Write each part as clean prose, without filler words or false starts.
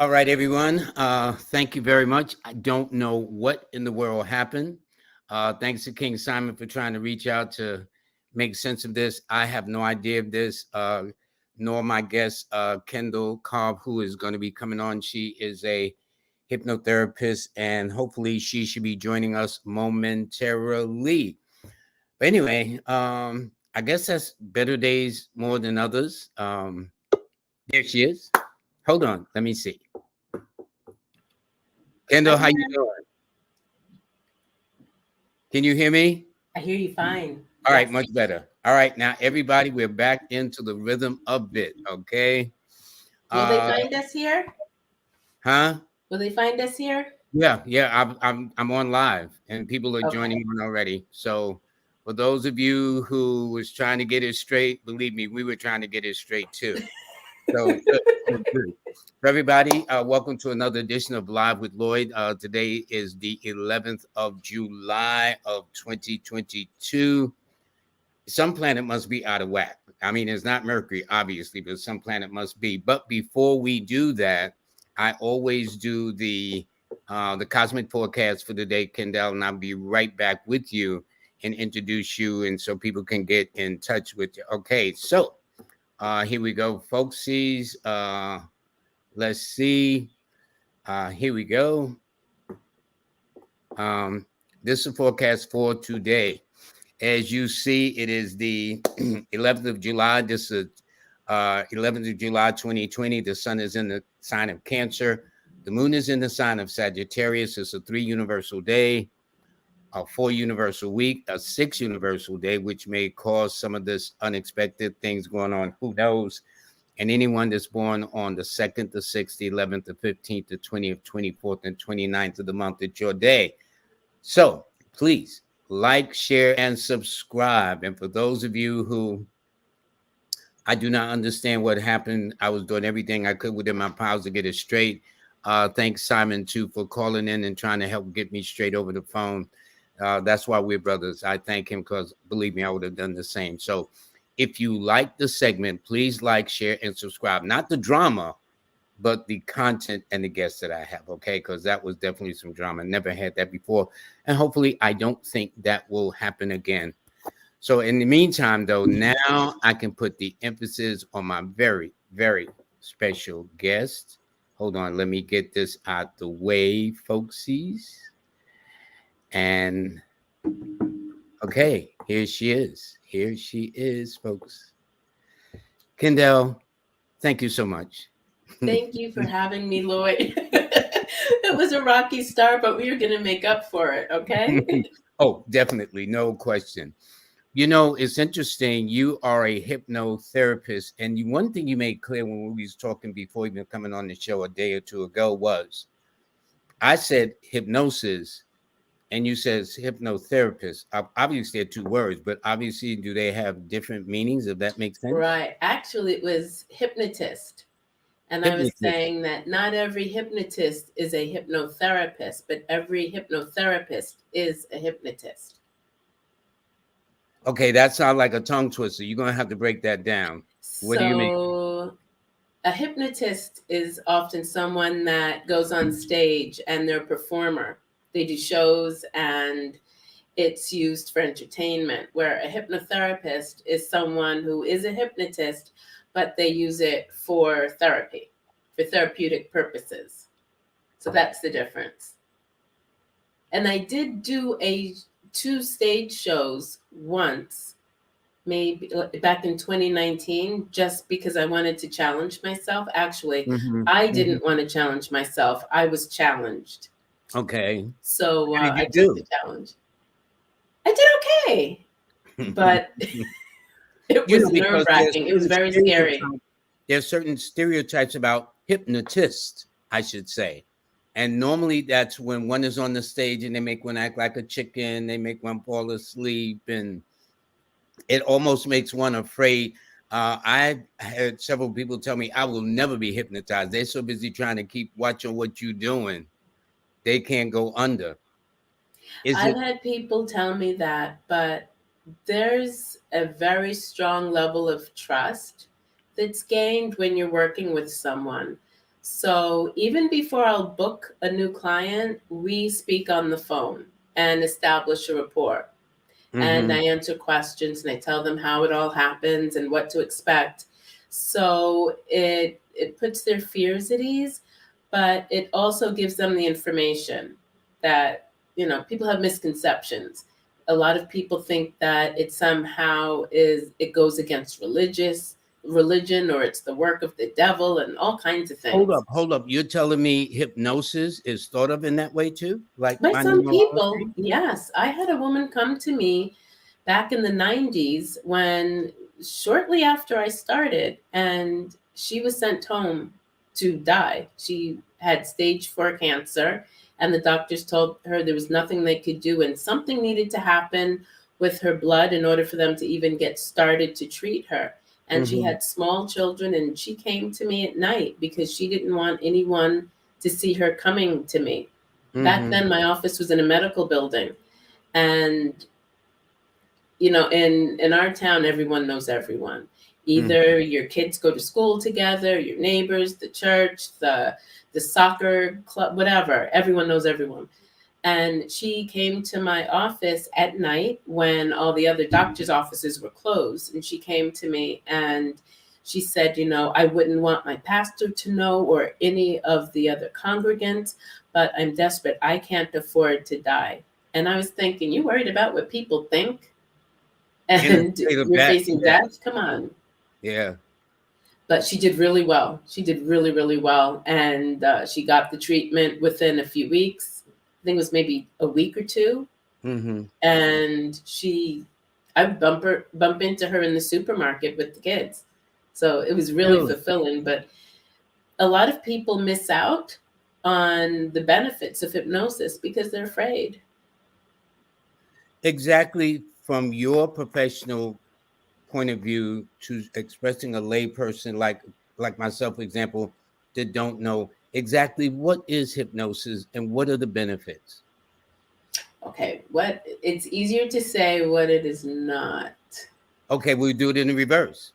All right, everyone. Thank you very much. I don't know what in the world happened. Thanks to King Simon for trying to reach out to make sense of this. I have no idea of this, nor my guest, Kendall Cobb, who is going to be coming on. She is a hypnotherapist, and hopefully she should be joining us momentarily. But anyway, I guess that's better days more than others. There she is. Hold on, let me see. Kendall, I'm how you here. doing? Can you hear me? I hear you fine. All right, Yes. much better. All right, now everybody, we're back into the rhythm of it. Okay. Will they Uh, find us here? huh? Will they find us here? Yeah. I'm on live, and people are joining Okay. on already. So, for those of you who was trying to get it straight, believe me, we were trying to get it straight too. So, good. For everybody, welcome to another edition of Live with Lloyd. Today is the 11th of July of 2022. Some planet must be out of whack. I mean, it's not Mercury, obviously, but some planet must be. But before we do that, I always do the cosmic forecast for the day, Kendall, and I'll be right back with you and introduce you, and so people can get in touch with you. Okay, so here we go, folksies. Let's see. Here we go. Um, this is the forecast for today. As you see, it is the 11th of July. This is 11th of July, 2020. The sun is in the sign of Cancer. The moon is in the sign of Sagittarius. It's a 3 universal day, a 4 universal week, a 6 universal day, which may cause some of this unexpected things going on. Who knows? And anyone that's born on the 2nd, the 6th, the 11th, the 15th, the 20th, 24th, and 29th of the month, it's your day. So please like, share, and subscribe. And for those of you who I do not understand what happened, I was doing everything I could within my powers to get it straight. Thanks, Simon, too, for calling in and trying to help get me straight over the phone. That's why we're brothers. I thank him because, believe me, I would have done the same. So if you like the segment, please like, share, and subscribe. Not the drama, but the content and the guests that I have, okay? Because that was definitely some drama. Never had that before. And hopefully, I don't think that will happen again. So, in the meantime, though, now I can put the emphasis on my very, very special guest. Hold on, let me get this out the way, folksies. And okay, here she is. Here she is, folks. Kendell, thank you so much. Thank you for having me, Lloyd. It was a rocky start, but we are going to make up for it, okay? Oh, definitely, no question. You know, it's interesting. You are a hypnotherapist, and one thing you made clear when we was talking before even coming on the show a day or two ago was, I said hypnosis, and you said hypnotherapist. Obviously, they're two words, but obviously, do they have different meanings? If that makes sense. Right. Actually, it was hypnotist. And I was Hypnotist. saying that not every hypnotist is a hypnotherapist, but every hypnotherapist is a hypnotist. Okay, that sounds like a tongue twister. You're gonna have to break that down. What do you mean? So, a hypnotist is often someone that goes on stage and they're a performer. They do shows and it's used for entertainment, where a hypnotherapist is someone who is a hypnotist, but they use it for therapy, for therapeutic purposes. So that's the difference. And I did do a 2 stage shows once, maybe back in 2019, just because I wanted to challenge myself. Actually, Mm-hmm, I mm-hmm. didn't want to challenge myself. I was challenged. Okay. So How did I you took the do? challenge. I did okay, but it You was know, nerve because there's wracking. It was certain very scary. stereotypes. There's certain stereotypes about hypnotists, I should say. And normally that's when one is on the stage and they make one act like a chicken, they make one fall asleep, and it almost makes one afraid. I heard several people tell me I will never be hypnotized. They're so busy trying to keep watching what you're doing, they can't go under. Is I've it had people tell me that, but there's a very strong level of trust that's gained when you're working with someone. So even before I'll book a new client, we speak on the phone and establish a rapport. And I Mm-hmm. answer questions and I tell them how it all happens and what to expect. So it puts their fears at ease, but it also gives them the information that, people have misconceptions. A lot of people think that it goes against religion, or it's the work of the devil and all kinds of things. Hold up. You're telling me hypnosis is thought of in that way too? Like By my some people, numerology? yes. I had a woman come to me back in the 90s when shortly after I started, and she was sent home to die. She had stage 4 cancer, and the doctors told her there was nothing they could do, and something needed to happen with her blood in order for them to even get started to treat her. And she Mm-hmm. had small children, and she came to me at night because she didn't want anyone to see her coming to me. Back Mm-hmm. then, my office was in a medical building, and in our town, everyone knows everyone. Mm-hmm. Either your kids go to school together, your neighbors, the church, the soccer club, whatever. Everyone knows everyone. And she came to my office at night when all the other doctors' offices were closed. And she came to me and she said, I wouldn't want my pastor to know or any of the other congregants, but I'm desperate. I can't afford to die. And I was thinking, you worried about what people think? In the And state of you're that, facing yeah, death? Come on. yeah. But she did really well. She did really, really well. And she got the treatment within a few weeks. I think it was maybe a week or two. Mm-hmm. And I would bump into her in the supermarket with the kids. So it was really Really? fulfilling. But a lot of people miss out on the benefits of hypnosis because they're afraid. Exactly from your professional point of view to expressing a layperson like myself, for example, that don't know exactly what is hypnosis and what are the benefits. Okay, it's easier to say what it is not. Okay, we'll do it in the reverse.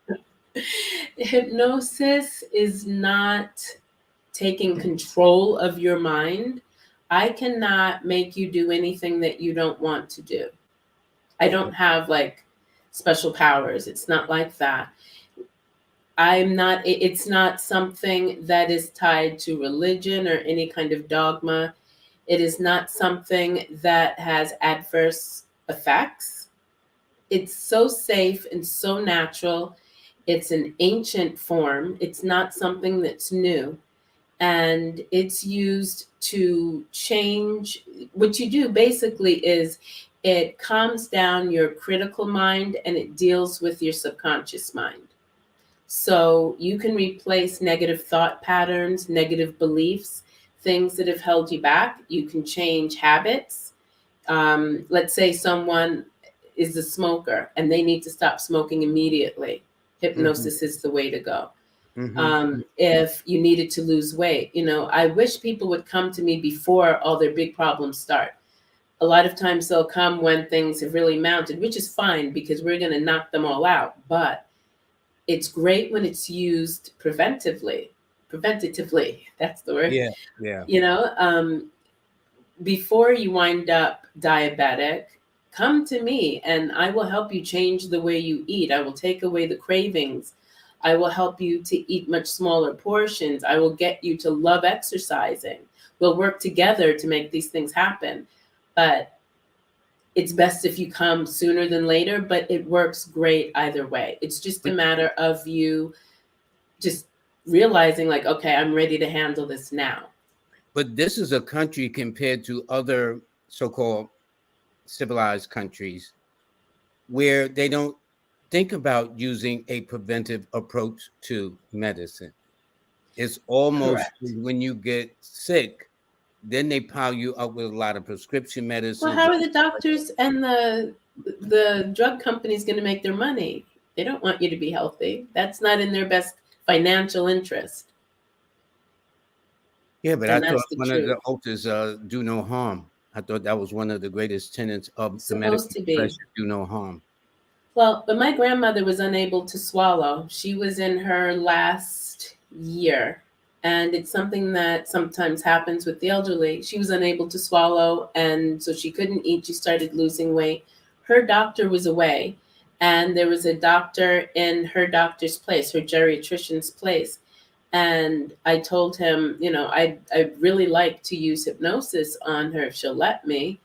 Hypnosis is not taking control of your mind. I cannot make you do anything that you don't want to do. I don't have like special powers. It's not like that. It's not something that is tied to religion or any kind of dogma. It is not something that has adverse effects. It's so safe and so natural. It's an ancient form. It's not something that's new. And it's used to change. What you do basically is it calms down your critical mind and it deals with your subconscious mind. So you can replace negative thought patterns, negative beliefs, things that have held you back. You can change habits. Let's say someone is a smoker and they need to stop smoking immediately. Mm-hmm. Hypnosis is the way to go. Mm-hmm. If you needed to lose weight, I wish people would come to me before all their big problems start. A lot of times they'll come when things have really mounted, which is fine because we're going to knock them all out. But it's great when it's used preventatively. That's the word. Yeah, yeah. You know, before you wind up diabetic, come to me and I will help you change the way you eat. I will take away the cravings. I will help you to eat much smaller portions. I will get you to love exercising. We'll work together to make these things happen. But it's best if you come sooner than later, but it works great either way. It's just a But matter of you just realizing, like, okay, I'm ready to handle this now. but this is a country compared to other so-called civilized countries where they don't think about using a preventive approach to medicine. It's almost Correct. when you get sick, then they pile you up with a lot of prescription Well, medicines how and are the stuff like that. doctors and the drug companies going to make their money? They don't want you to be healthy. That's not in their best financial interest, Yeah, but I and thought that's the one of the truth. oaths is do no harm. I thought that was one of the greatest tenets of the medical Supposed to be. profession, do no harm. Well, but my grandmother was unable to swallow. She was in her last year, And it's something that sometimes happens with the elderly. She was unable to swallow, and so she couldn't eat. She started losing weight. Her doctor was away, and there was a doctor in her doctor's place, her geriatrician's place. And I told him, I'd really like to use hypnosis on her if she'll let me.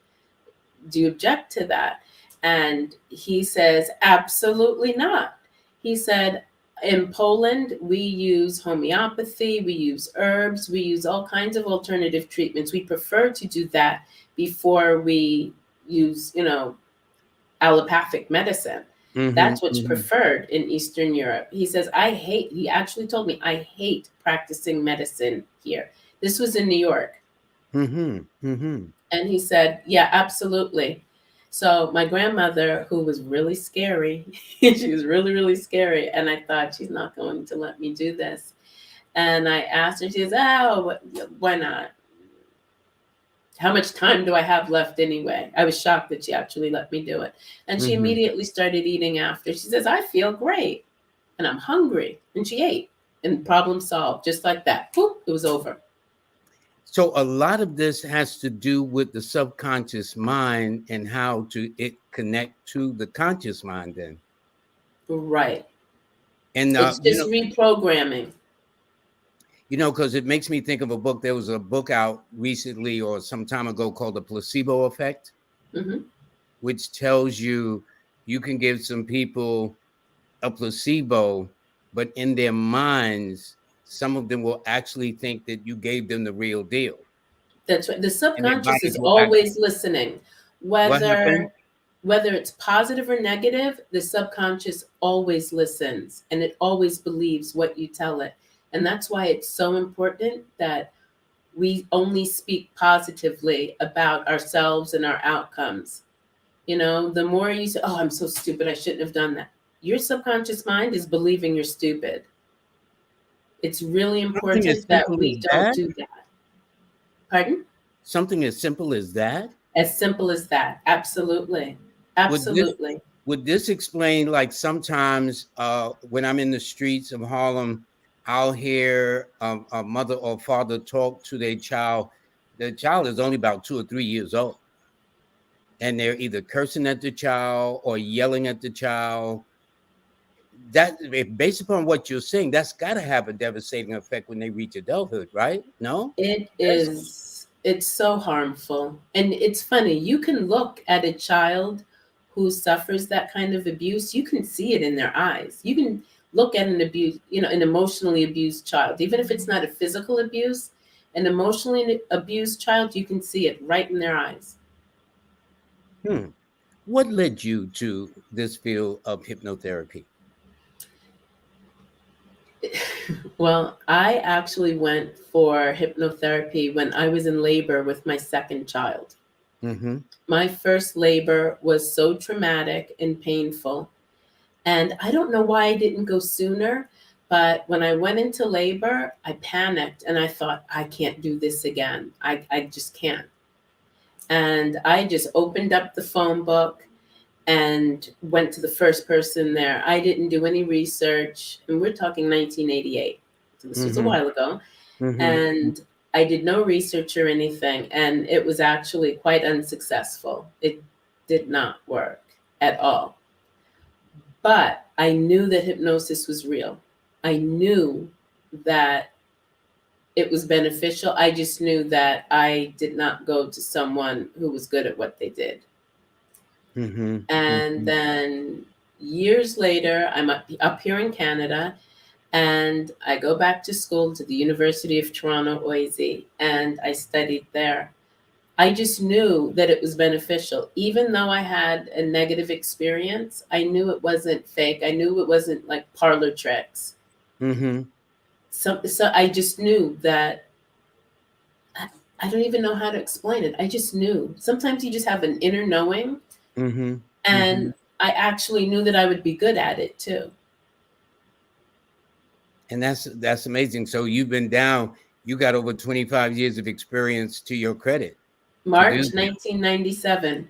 Do you object to that? And he says, absolutely not. He said, in Poland, we use homeopathy, we use herbs, we use all kinds of alternative treatments. We prefer to do that before we use, allopathic medicine. That's what's preferred in Eastern Europe. He says, he actually told me, I hate practicing medicine here. This was in New York. And he said, yeah, absolutely. So my grandmother, who was really scary, she was really, really scary. And I thought, she's not going to let me do this. And I asked her, she says, oh, why not? How much time do I have left anyway? I was shocked that she actually let me do it. And she immediately started eating after. She says, I feel great and I'm hungry. And she ate and problem solved just like that. Poof, it was over. So a lot of this has to do with the subconscious mind and how it connect to the conscious mind then. Right. And it's just reprogramming. Because it makes me think of a book. There was a book out recently or some time ago called The Placebo Effect, which tells you can give some people a placebo, but in their minds, some of them will actually think that you gave them the real deal. That's right. The subconscious is always listening. Whether it's positive or negative, the subconscious always listens and it always believes what you tell it. And that's why it's so important that we only speak positively about ourselves and our outcomes. The more you say, oh, I'm so stupid, I shouldn't have done that. Your subconscious mind is believing you're stupid. It's really important that we don't do that. Pardon? Something as simple as that? As simple as that. Absolutely. Absolutely. Would this explain, like, sometimes when I'm in the streets of Harlem, I'll hear a mother or father talk to their child. The child is only about 2 or 3 years old. And they're either cursing at the child or yelling at the child. That, based upon what you're saying, that's got to have a devastating effect when they reach adulthood, right? No? It is. It's so harmful. And it's funny, you can look at a child who suffers that kind of abuse, you can see it in their eyes. You can look at an emotionally abused child, even if it's not a physical abuse, an emotionally abused child, you can see it right in their eyes. What led you to this field of hypnotherapy? Well, I actually went for hypnotherapy when I was in labor with my second child. My first labor was so traumatic and painful. And I don't know why I didn't go sooner, but when I went into labor, I panicked and I thought, I can't do this again. I just can't. And I just opened up the phone book and went to the first person there. I didn't do any research, and we're talking 1988. So this was a while ago. And I did no research or anything, and it was actually quite unsuccessful. It did not work at all. But I knew that hypnosis was real. I knew that it was beneficial. I just knew that I did not go to someone who was good at what they did. And then years later, I'm up here in Canada, and I go back to school to the University of Toronto, OISE, and I studied there. I just knew that it was beneficial. Even though I had a negative experience, I knew it wasn't fake. I knew it wasn't like parlor tricks. So I just knew that, I don't even know how to explain it. I just knew. Sometimes you just have an inner knowing. And I actually knew that I would be good at it too. And that's amazing. So you've been down, you got over 25 years of experience to your credit. March 1997.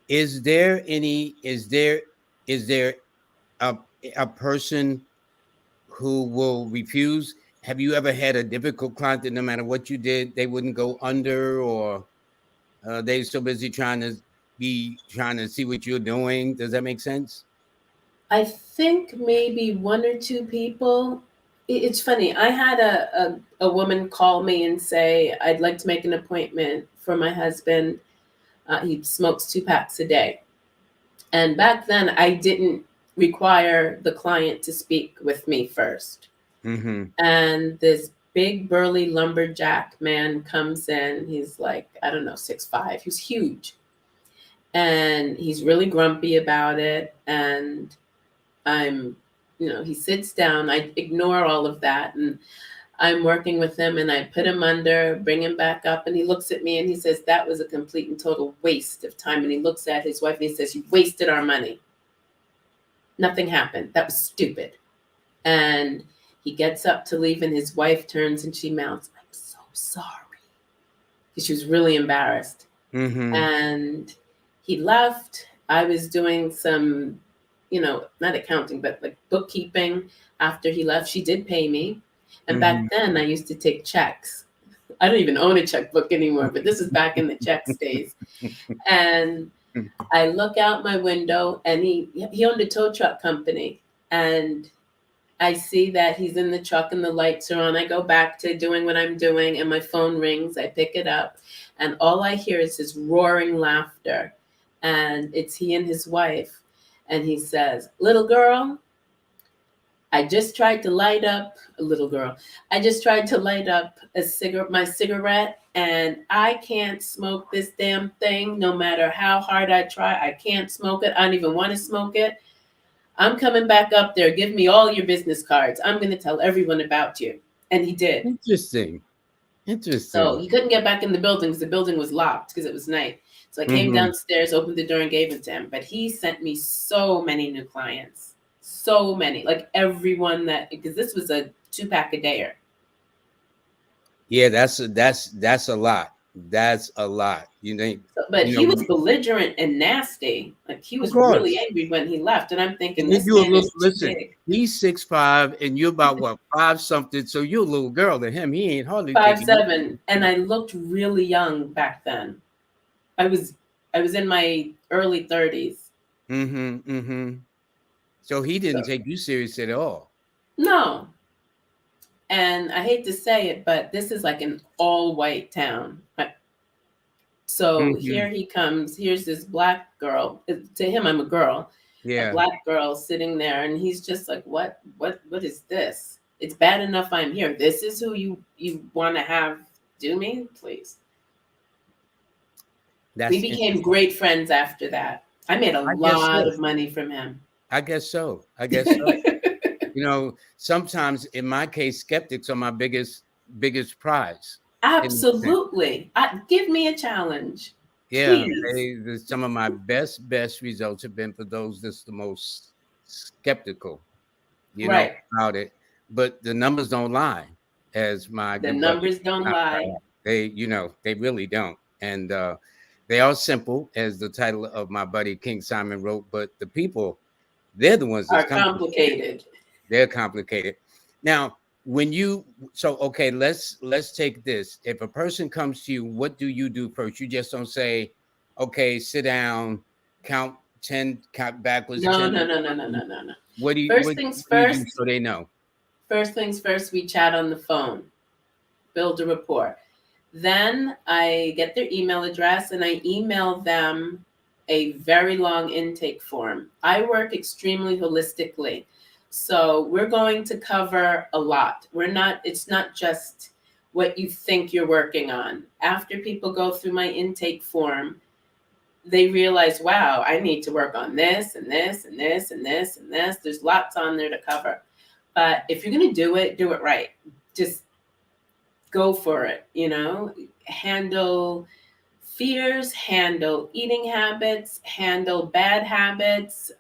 Is there a person who will refuse? have you ever had a difficult client that no matter what you did, they wouldn't go under, or they're so busy trying to see what you're doing? Does that make sense? I think maybe one or two people. It's funny. I had a woman call me and say, I'd like to make an appointment for my husband. He smokes 2 packs a day. And back then, I didn't require the client to speak with me first. Mm-hmm. And this big, burly lumberjack man comes in. He's like, I don't know, 6'5". He's huge. And he's really grumpy about it. And he sits down. I ignore all of that. And I'm working with him and I put him under, bring him back up. And he looks at me and he says, that was a complete and total waste of time. And he looks at his wife and he says, you wasted our money. Nothing happened. That was stupid. And he gets up to leave and his wife turns and she mouths, I'm so sorry. Because she was really embarrassed. Mm-hmm. And he left. I was doing some, not accounting, but like bookkeeping after he left. She did pay me. And back then I used to take checks. I don't even own a checkbook anymore, but this is back in the checks days. And I look out my window and he owned a tow truck company. And I see that he's in the truck and the lights are on. I go back to doing what I'm doing and my phone rings. I pick it up and all I hear is this roaring laughter. And it's he and his wife. And he says, little girl, I just tried to light up my cigarette, and I can't smoke this damn thing no matter how hard I try. I can't smoke it. I don't even want to smoke it. I'm coming back up there. Give me all your business cards. I'm going to tell everyone about you. And he did. Interesting. So he couldn't get back in the building because the building was locked because it was night. So I came downstairs, opened the door, and gave it to him. But he sent me so many new clients. So many, like everyone because this was a 2-pack a dayer. Yeah, that's a lot. That's a lot. But he was belligerent and nasty. Like he was really angry when he left. And I'm thinking, this man is too big. He's 6'5", and you're about what, 5 something. So you're a little girl to him. He ain't hardly 5'7", and I looked really young back then. I was in my early 30s. Mm-hmm. Mm-hmm. So he didn't take you serious at all. No. And I hate to say it, but this is like an all-white town. So here he comes. Here's this black girl. To him, I'm a girl. Yeah. A black girl sitting there, and he's just like, what is this? It's bad enough I'm here. This is who you want to have do me? Please. We became great friends after that. I made a lot of money from him. I guess so. Sometimes in my case, skeptics are my biggest prize. Absolutely. Give me a challenge. Yeah. Some of my best results have been for those that's the most skeptical, about it. But the numbers don't lie, the numbers don't lie. They really don't. And they are simple, as the title of my buddy King Simon wrote, but the people, they're the ones that are complicated. They're complicated. Now, let's take this. If a person comes to you, what do you do first? You just don't say, okay, sit down, count 10, count backwards. No. What do you First things first, so they know? First things first, we chat on the phone, build a rapport. Then I get their email address and I email them a very long intake form. I work extremely holistically. So we're going to cover a lot. It's not just what you think you're working on. After people go through my intake form, they realize, wow, I need to work on this and this and this and this and this. There's lots on there to cover. But if you're going to do it right. Just go for it, handle fears, handle eating habits, handle bad habits.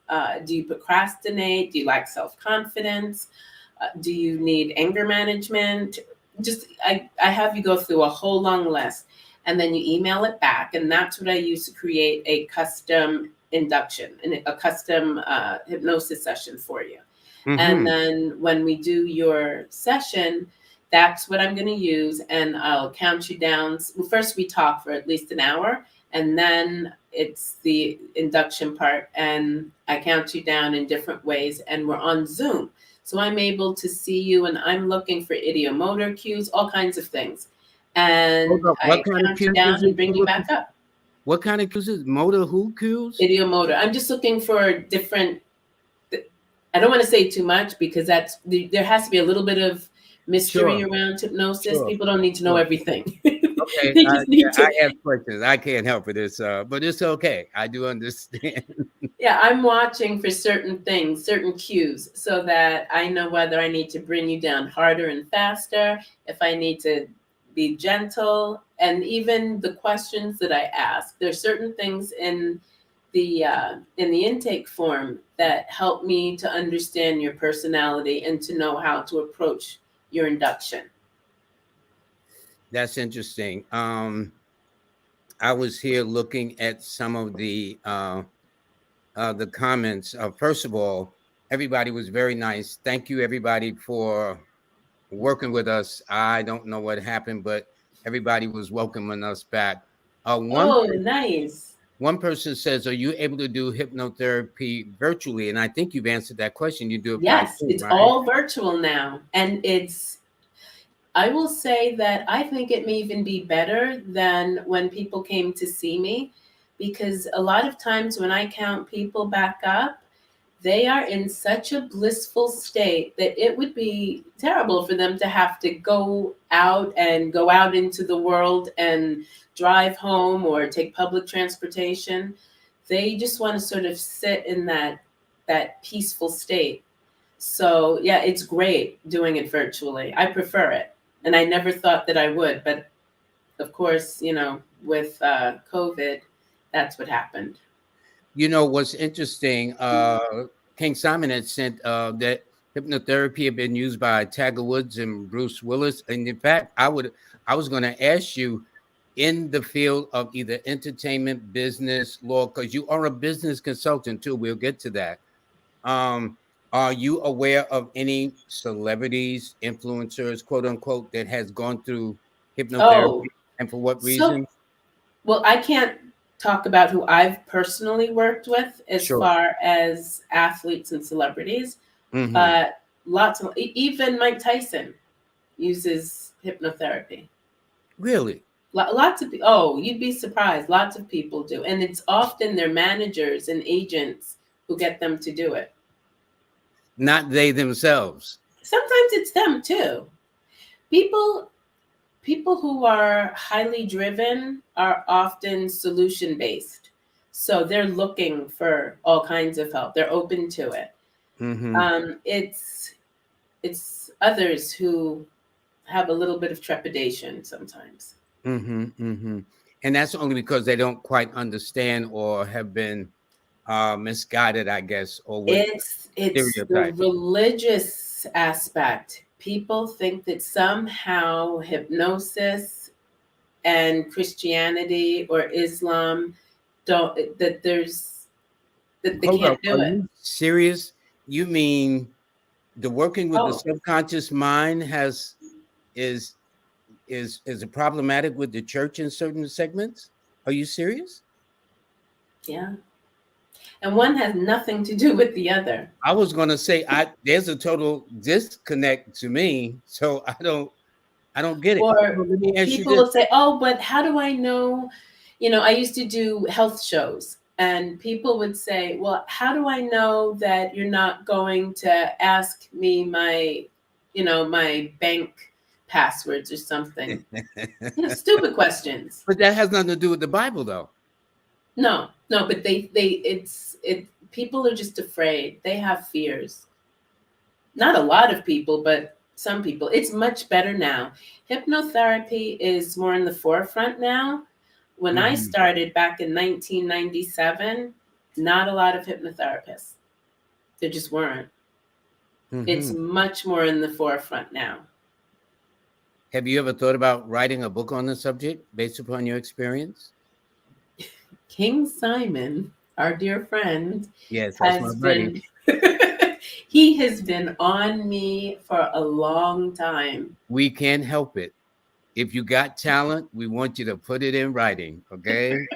Do you procrastinate? Do you lack self-confidence? Do you need anger management? I have you go through a whole long list and then you email it back. And that's what I use to create a custom induction and a custom hypnosis session for you. And then when we do your session, that's what I'm going to use, and I'll count you down. Well, first we talk for at least an hour, and then it's the induction part, and I count you down in different ways, and we're on Zoom. So I'm able to see you, and I'm looking for ideomotor cues, all kinds of things. Hold And up. What I kind of count you cues down is and it? bring you back up. What kind of cues is motor who cues? Ideomotor. I'm just looking for different, I don't want to say too much because there has to be a little bit of mystery Sure, around hypnosis. sure, People don't need to know sure. everything. Okay, They just yeah, need I to. have questions. I can't help it. But it's okay. I do understand. Yeah, I'm watching for certain things, certain cues, so that I know whether I need to bring you down harder and faster, if I need to be gentle, and even the questions that I ask. There's certain things in the intake form that help me to understand your personality and to know how to approach your induction. That's interesting. I was here looking at some of the comments. First of all, everybody was very nice. Thank you, everybody, for working with us. I don't know what happened, but everybody was welcoming us back. Oh, nice. One person says, "Are you able to do hypnotherapy virtually?" And I think you've answered that question. You do it by Yes, Zoom, it's right? all virtual now. And I will say that I think it may even be better than when people came to see me, because a lot of times when I count people back up, they are in such a blissful state that it would be terrible for them to have to go out into the world and drive home or take public transportation. They just want to sort of sit in that peaceful state. So yeah, it's great doing it virtually. I prefer it, and I never thought that I would, but of course, with COVID, that's what happened. You know what's interesting? King Simon had sent that hypnotherapy had been used by Tiger Woods and Bruce Willis. And in fact, I was going to ask you in the field of either entertainment, business, law, because you are a business consultant too. We'll get to that. Um, are you aware of any celebrities, influencers, quote unquote, that has gone through Oh, hypnotherapy, and for what so reason? well, I can't talk about who I've personally worked with as Sure. far as athletes and celebrities, Hmm. but even Mike Tyson uses hypnotherapy. Really? Lots of oh, you'd be surprised. Lots of people do, and it's often their managers and agents who get them to do it. Not they themselves. Sometimes it's them too. People people who are highly driven are often solution based. So they're looking for all kinds of help. They're open to it. Mm-hmm. It's others who have a little bit of trepidation sometimes. Mm-hmm. Mm-hmm. And that's only because they don't quite understand or have been misguided, I guess, or with It's the stereotypes. religious aspect. People think that somehow hypnosis and Christianity or Islam don't that they Hold up, can't are do it. you serious? You mean the working with the Oh, subconscious mind is is a problematic with the church in certain segments? Are you serious? yeah. And one has nothing to do with the other. I was gonna say there's a total disconnect to me, so I don't get it. Or So let me ask you people this. will say, "Oh, but how do I know?" I used to do health shows, and people would say, "Well, how do I know that you're not going to ask me my bank passwords or something?" Stupid questions. But that has nothing to do with the Bible, though. No, no, but it. People are just afraid. They have fears. Not a lot of people, but some people. It's much better now. Hypnotherapy is more in the forefront now. When I Hmm. started back in 1997, not a lot of hypnotherapists. There just weren't. It's Hmm. much more in the forefront now. Have you ever thought about writing a book on the subject based upon your experience? King Simon, our dear friend, Yes, that's my has buddy. been He has been on me for a long time. We can't help it. If you got talent, we want you to put it in writing. Okay.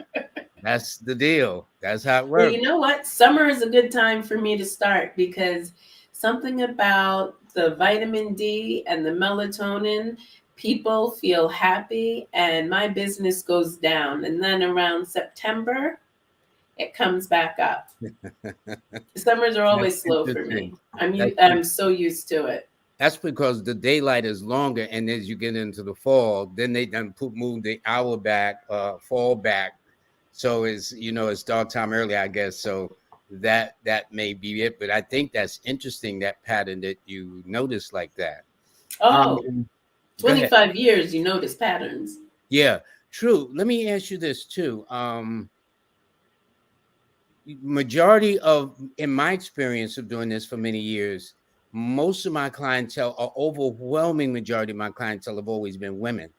That's the deal. That's how it Well, you works. know what? Summer is a good time for me to start because something about the vitamin D and the melatonin, people feel happy and my business goes down. And then around September, it comes back up. Summers are That's always slow for interesting. me. That's I'm so used to it. That's because the daylight is longer, and as you get into the fall, then they done move the hour back, fall back. So it's it's dark time early, I guess. So that may be it. But I think that's interesting, that pattern that you notice like that. Oh, Um, go ahead. 25 years, you notice patterns. Yeah, true. Let me ask you this too. Majority of, in my experience of doing this for many years, most of my clientele, or overwhelming majority of my clientele, have always been women.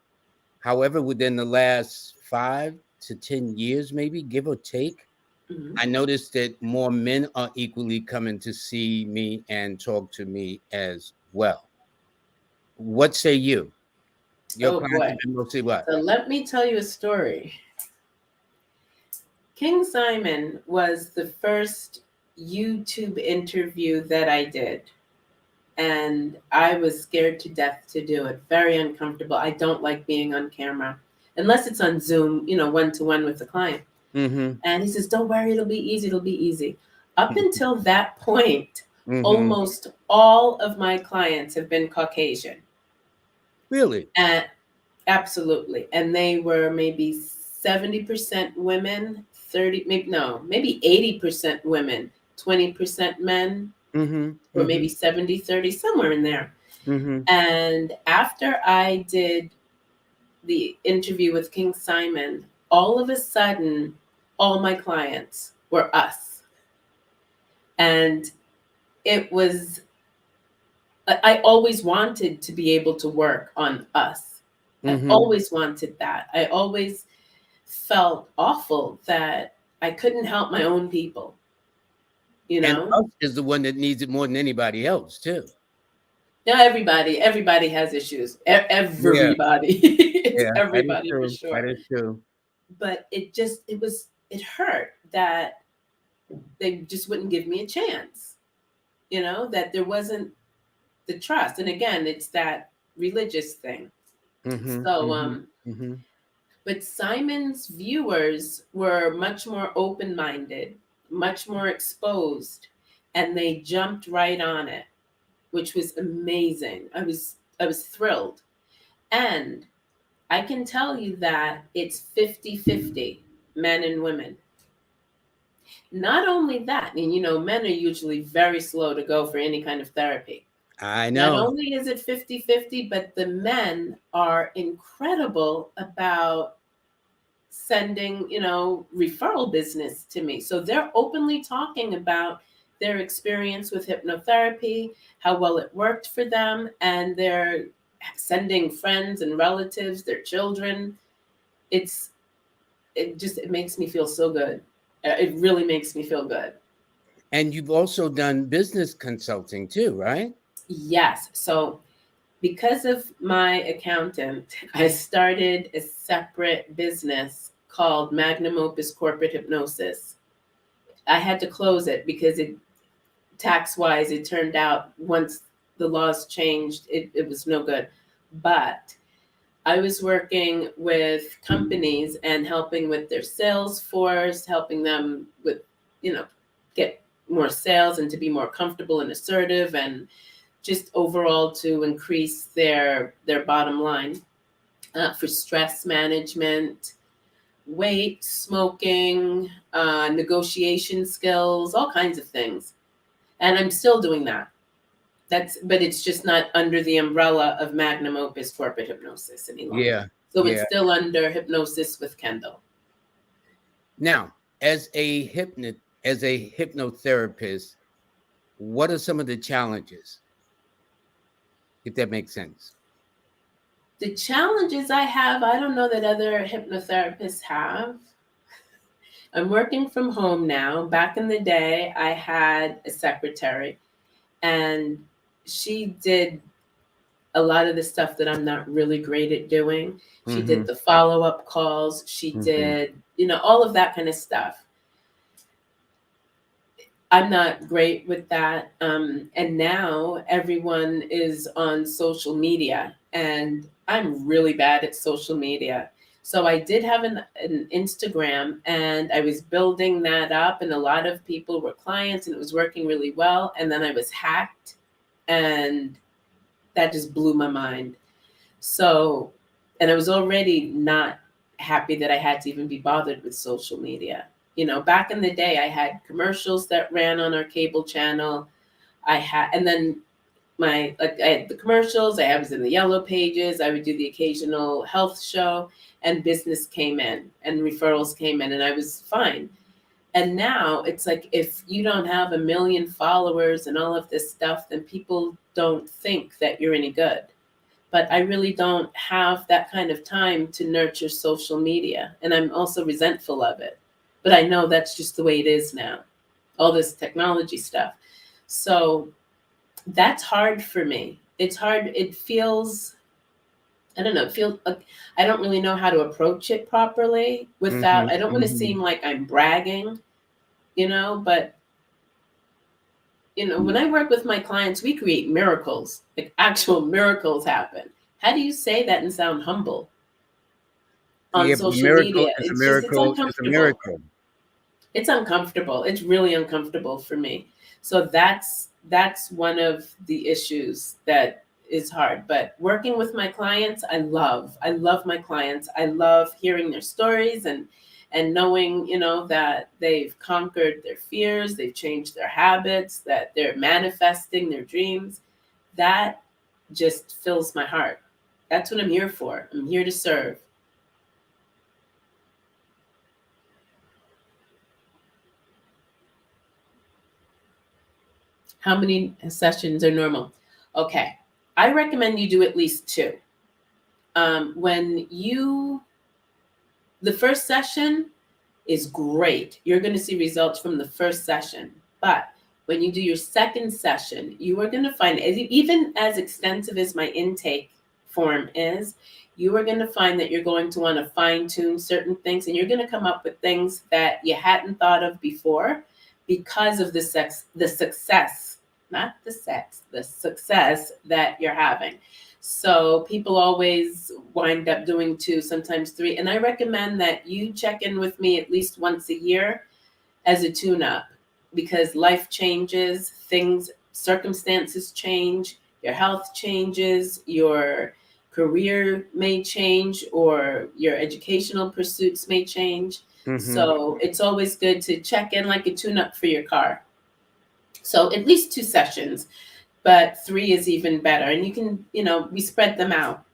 However, within the last 5 to 10 years, maybe give or take, Mhm. I noticed that more men are equally coming to see me and talk to me as well. What say you? Your Oh clients boy. have been mostly what? So let me tell you a story. King Simon was the first YouTube interview that I did. And I was scared to death to do it. Very uncomfortable. I don't like being on camera unless it's on Zoom, one to one with the client. Mm-hmm. And he says, "Don't worry, it'll be easy. It'll be easy." Up until that point, Mm-hmm. almost all of my clients have been Caucasian. Really? And absolutely. And they were maybe 70% women, 30, maybe no, maybe 80% women, 20% men, Mm-hmm. or Mm-hmm. maybe 70-30, somewhere in there. Mm-hmm. And after I did the interview with King Simon, all of a sudden, all my clients were us. And it was, I always wanted to be able to work on us. I Mm-hmm. always wanted that. I always felt awful that I couldn't help my own people, you And know? us is the one that needs it more than anybody else, too. Now everybody has issues. Yeah. Everybody. It's Yeah, that is everybody for true. That sure. is true. But it hurt that they just wouldn't give me a chance, that there wasn't the trust. And again, it's that religious thing. Mhm, So, mhm, mhm, but Simon's viewers were much more open minded, much more exposed, and they jumped right on it, which was amazing. I was thrilled. And I can tell you that it's 50-50, men and women. Not only that, and men are usually very slow to go for any kind of therapy. I Not know. only is it 50-50, but the men are incredible about sending, referral business to me. So they're openly talking about their experience with hypnotherapy, how well it worked for them, and they're sending friends and relatives, their children. It's it makes me feel so good. It really makes me feel good. And you've also done business consulting too, right? Yes. So because of my accountant, I started a separate business called Magnum Opus Corporate Hypnosis. I had to close it because tax wise, it turned out once the laws changed, it was no good. But I was working with companies and helping with their sales force, helping them with, get more sales and to be more comfortable and assertive, and just overall to increase their bottom line, for stress management, weight, smoking, negotiation skills, all kinds of things. And I'm still doing that. But it's just not under the umbrella of Magnum Opus Corporate Hypnosis any longer. Yeah, So it's yeah. still under Hypnosis with Kendell. Now, as a hypnotherapist, what are some of the challenges, if that makes sense? The challenges I have, I don't know that other hypnotherapists have. I'm working from home now. Back in the day, I had a secretary, and she did a lot of the stuff that I'm not really great at doing. She did the follow-up calls. She did, all of that kind of stuff. I'm not great with that. And now everyone is on social media, and I'm really bad at social media. So I did have an Instagram, and I was building that up, and a lot of people were clients, and it was working really well. And then I was hacked, and that just blew my mind. So, and I was already not happy that I had to even be bothered with social media. Back in the day, I had commercials that ran on our cable channel. And then I had the commercials. I was in the yellow pages. I would do the occasional health show, and business came in, and referrals came in, and I was fine. And now it's like, if you don't have 1 million followers and all of this stuff, then people don't think that you're any good. But I really don't have that kind of time to nurture social media. And I'm also resentful of it. But I know that's just the way it is now, all this technology stuff. So that's hard for me. It's hard. It feels, I don't know, it feels like I don't really know how to approach it properly without, I don't want to seem like I'm bragging, but when I work with my clients, we create miracles, like actual miracles happen. How do you say that and sound humble on social media? It's uncomfortable. It's a miracle. It's uncomfortable. It's really uncomfortable for me. So that's one of the issues that is hard. But working with my clients, I love my clients. I love hearing their stories and knowing, that they've conquered their fears, they've changed their habits, that they're manifesting their dreams. That just fills my heart. That's what I'm here for. I'm here to serve. How many sessions are normal? Okay. I recommend you do at least 2. The first session is great. You're going to see results from the first session. But when you do your second session, you are going to find, even as extensive as my intake form is, you are going to find that you're going to want to fine tune certain things, and you're going to come up with things that you hadn't thought of before because of the success, not the sex, the success that you're having. So people always wind up doing 2, sometimes 3. And I recommend that you check in with me at least once a year as a tune-up, because life changes, circumstances change, your health changes, your career may change, or your educational pursuits may change. So it's always good to check in like a tune-up for your car. So at least 2 sessions, but 3 is even better. And you can, we spread them out.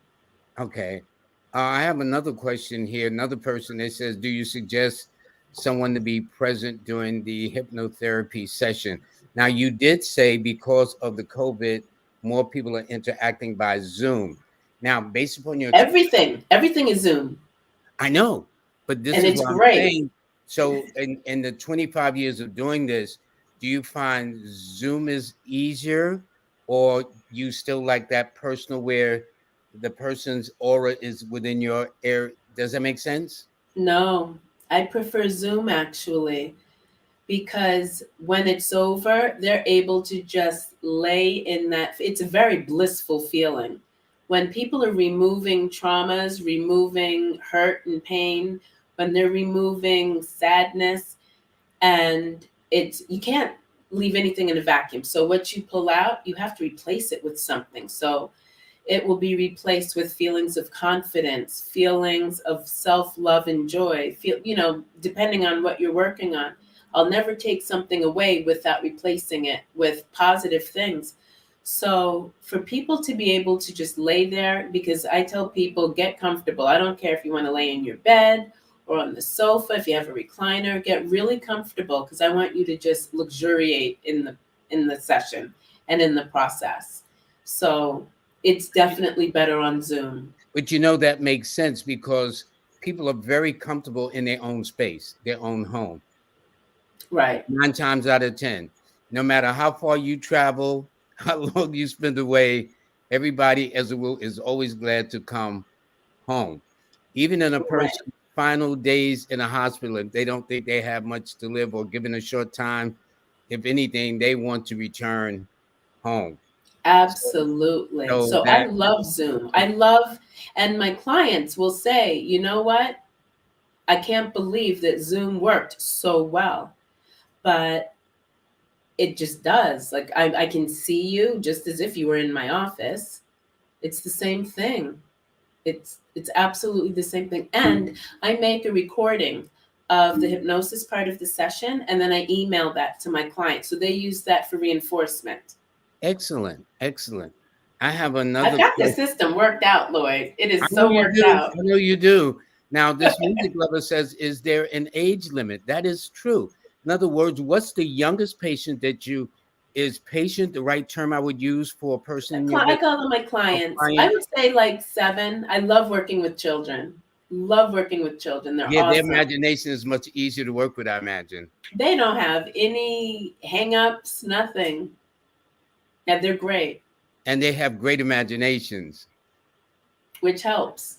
Okay. I have another question here. Another person that says, do you suggest someone to be present during the hypnotherapy session? Now, you did say because of the COVID, more people are interacting by Zoom. Now, based upon your everything is Zoom. I know, but this and is it's what I'm great. saying. So, in the 25 years of doing this, do you find Zoom is easier, or you still like that personal where the person's aura is within your air? Does that make sense? No, I prefer Zoom actually, because when it's over, they're able to just lay in that. It's a very blissful feeling. When people are removing traumas, removing hurt and pain, when they're removing sadness, and you can't leave anything in a vacuum. So what you pull out, you have to replace it with something. So it will be replaced with feelings of confidence, feelings of self-love and joy, depending on what you're working on. I'll never take something away without replacing it with positive things. So for people to be able to just lay there, because I tell people, get comfortable. I don't care if you want to lay in your bed or on the sofa, if you have a recliner, get really comfortable, because I want you to just luxuriate in the session and in the process. So it's definitely better on Zoom. But that makes sense because people are very comfortable in their own space, their own home. Right. 9 times out of 10, no matter how far you travel, how long you spend away, everybody as a rule is always glad to come home. Even in a Right. person's final days in a hospital, if they don't think they have much to live or given a short time, if anything, they want to return home. Absolutely. So So I that love Zoom. I love, and my clients will say, you know what? I can't believe that Zoom worked so well. But it just does. Like I can see you just as if you were in my office. It's the same thing. It's absolutely the same thing. And I make a recording of the hypnosis part of the session and then I email that to my client. So they use that for reinforcement. excellent, excellent. I have I've another got the question. system worked out, Lloyd. It I is know so you worked do. out. I know you do. Now, this music lover says, is there an age limit? That is true. In other words, what's the youngest patient that you is patient the right term I would use for a person in your I business? call them my A clients. I client? would say like 7. I love working with children. Love working with children. They're Yeah, their awesome. imagination is much easier to work with, I imagine. They don't have any hang-ups, nothing. Yeah, they're great, And they have great imaginations. which helps.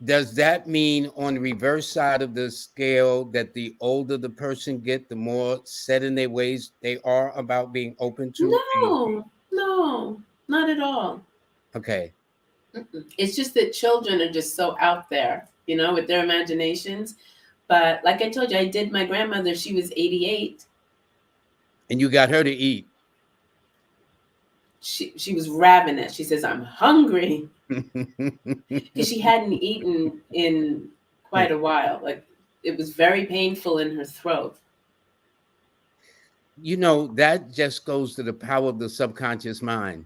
Does that mean on the reverse side of the scale that the older the person get, the more set in their ways they are about being open to a No, no, not at all. okay. Mm-mm. It's just that children are just so out there, with their imaginations. But like I told you, I did my grandmother. She was 88. And you got her to eat. She was ravenous. She says, "I'm hungry," because she hadn't eaten in quite a while. Like it was very painful in her throat. That just goes to the power of the subconscious mind.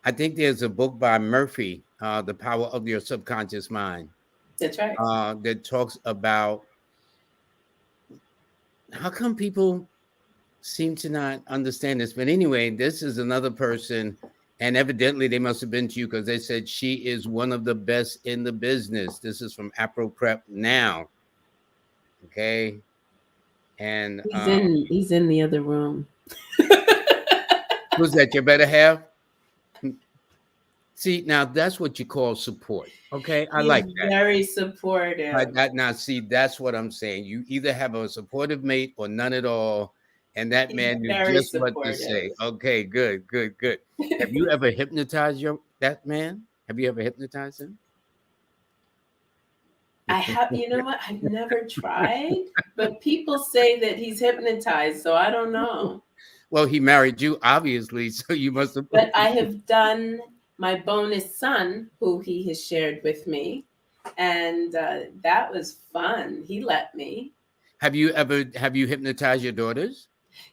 I think there's a book by Murphy, The Power of Your Subconscious Mind, That's right. that talks about how come people seem to not understand this. But anyway, this is another person, and evidently they must have been to you because they said she is one of the best in the business. This is from Apro Prep Now. Okay. And He's in the other room. who's that? Your better half? See, now that's what you call support. Okay. I He's like that. very supportive. Now, see, that's what I'm saying. You either have a supportive mate or none at all. And that He's man knew very just what to supportive. say. Okay, good, good, good. Have you ever hypnotized that man? Have you ever hypnotized him? I have, you know what? I've never tried, but people say that he's hypnotized, so I don't know. Well, he married you, obviously, so you must have. But I have done my bonus son, who he has shared with me, and that was fun. He let me. Have you hypnotized your daughters?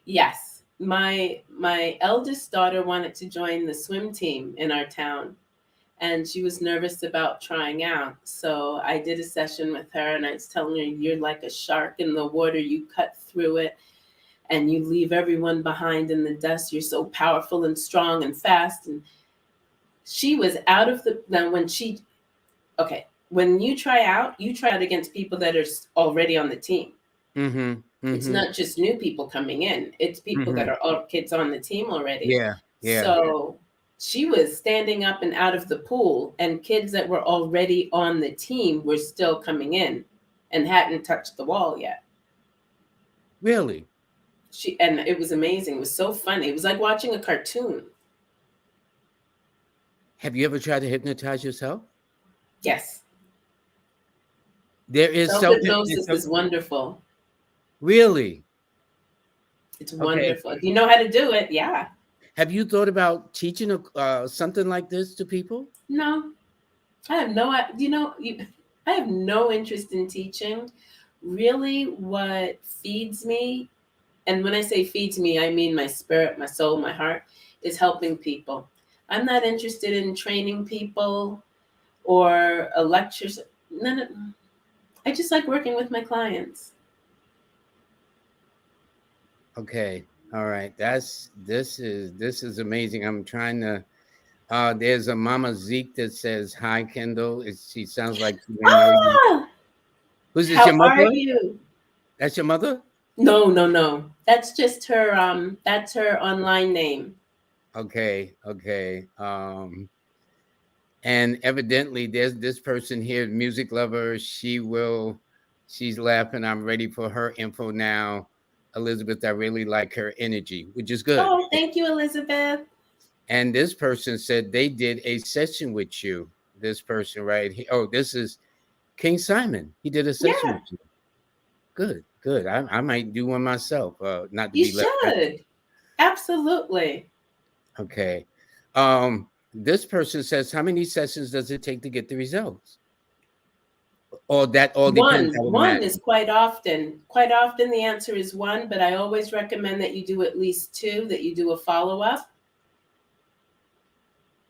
Yes, my eldest daughter wanted to join the swim team in our town, and she was nervous about trying out. So I did a session with her, and I was telling her, "You're like a shark in the water. You cut through it, and you leave everyone behind in the dust. You're so powerful and strong and fast." And she was out of the now when she okay when you try out against people that are already on the team. Mm-hmm. It's Mm-hmm. not just new people coming in, it's people Mm-hmm. that are all kids on the team already. Yeah, yeah. So she was standing up and out of the pool, and kids that were already on the team were still coming in and hadn't touched the wall yet. Really? And it was amazing. It was so funny. It was like watching a cartoon. Have you ever tried to hypnotize yourself? Yes. There is Self self hypnosis is wonderful. really. It's Okay. wonderful. If you know how to do it, yeah. Have you thought about teaching something like this to people? No, I have no, I have no interest in teaching. Really, what feeds me, and when I say feeds me, I mean my spirit, my soul, my heart, is helping people. I'm not interested in training people or a lecture. None of, I just like working with my clients. Okay. All right. This is amazing. I'm trying to there's a Mama Zeke that says hi, Kendall. She sounds like she may know you. Ah, Who's this? how Your are mother? you? That's your mother? No, no, no. That's just her. That's her online name. Okay, okay. And evidently there's this person here, music lover. She's laughing. I'm ready for her info now. Elizabeth, I really like her energy, which is good. Oh, thank you, Elizabeth. And this person said they did a session with you. This person right here. Oh, this is King Simon. He did a session Yeah, with you. Good, good. I might do one myself, not to you be left out. should. Absolutely. Okay. This person says, how many sessions does it take to get the results? Or that all depends, I would One imagine. is quite often. Quite often the answer is one, but I always recommend that you do at least two, that you do a follow-up.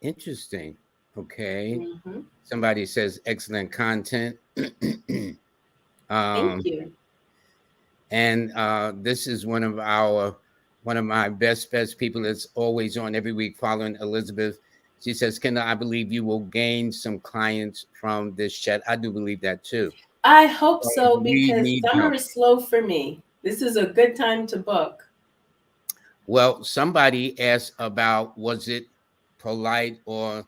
Interesting. Okay. Hmm. Somebody says excellent content. Thank um, you. and this is one of my best people that's always on every week following Elizabeth. She says, Kendall, I believe you will gain some clients from this chat. I do believe that too. I hope so We because need summer help. is slow for me. This is a good time to book. Well, somebody asked about was it polite or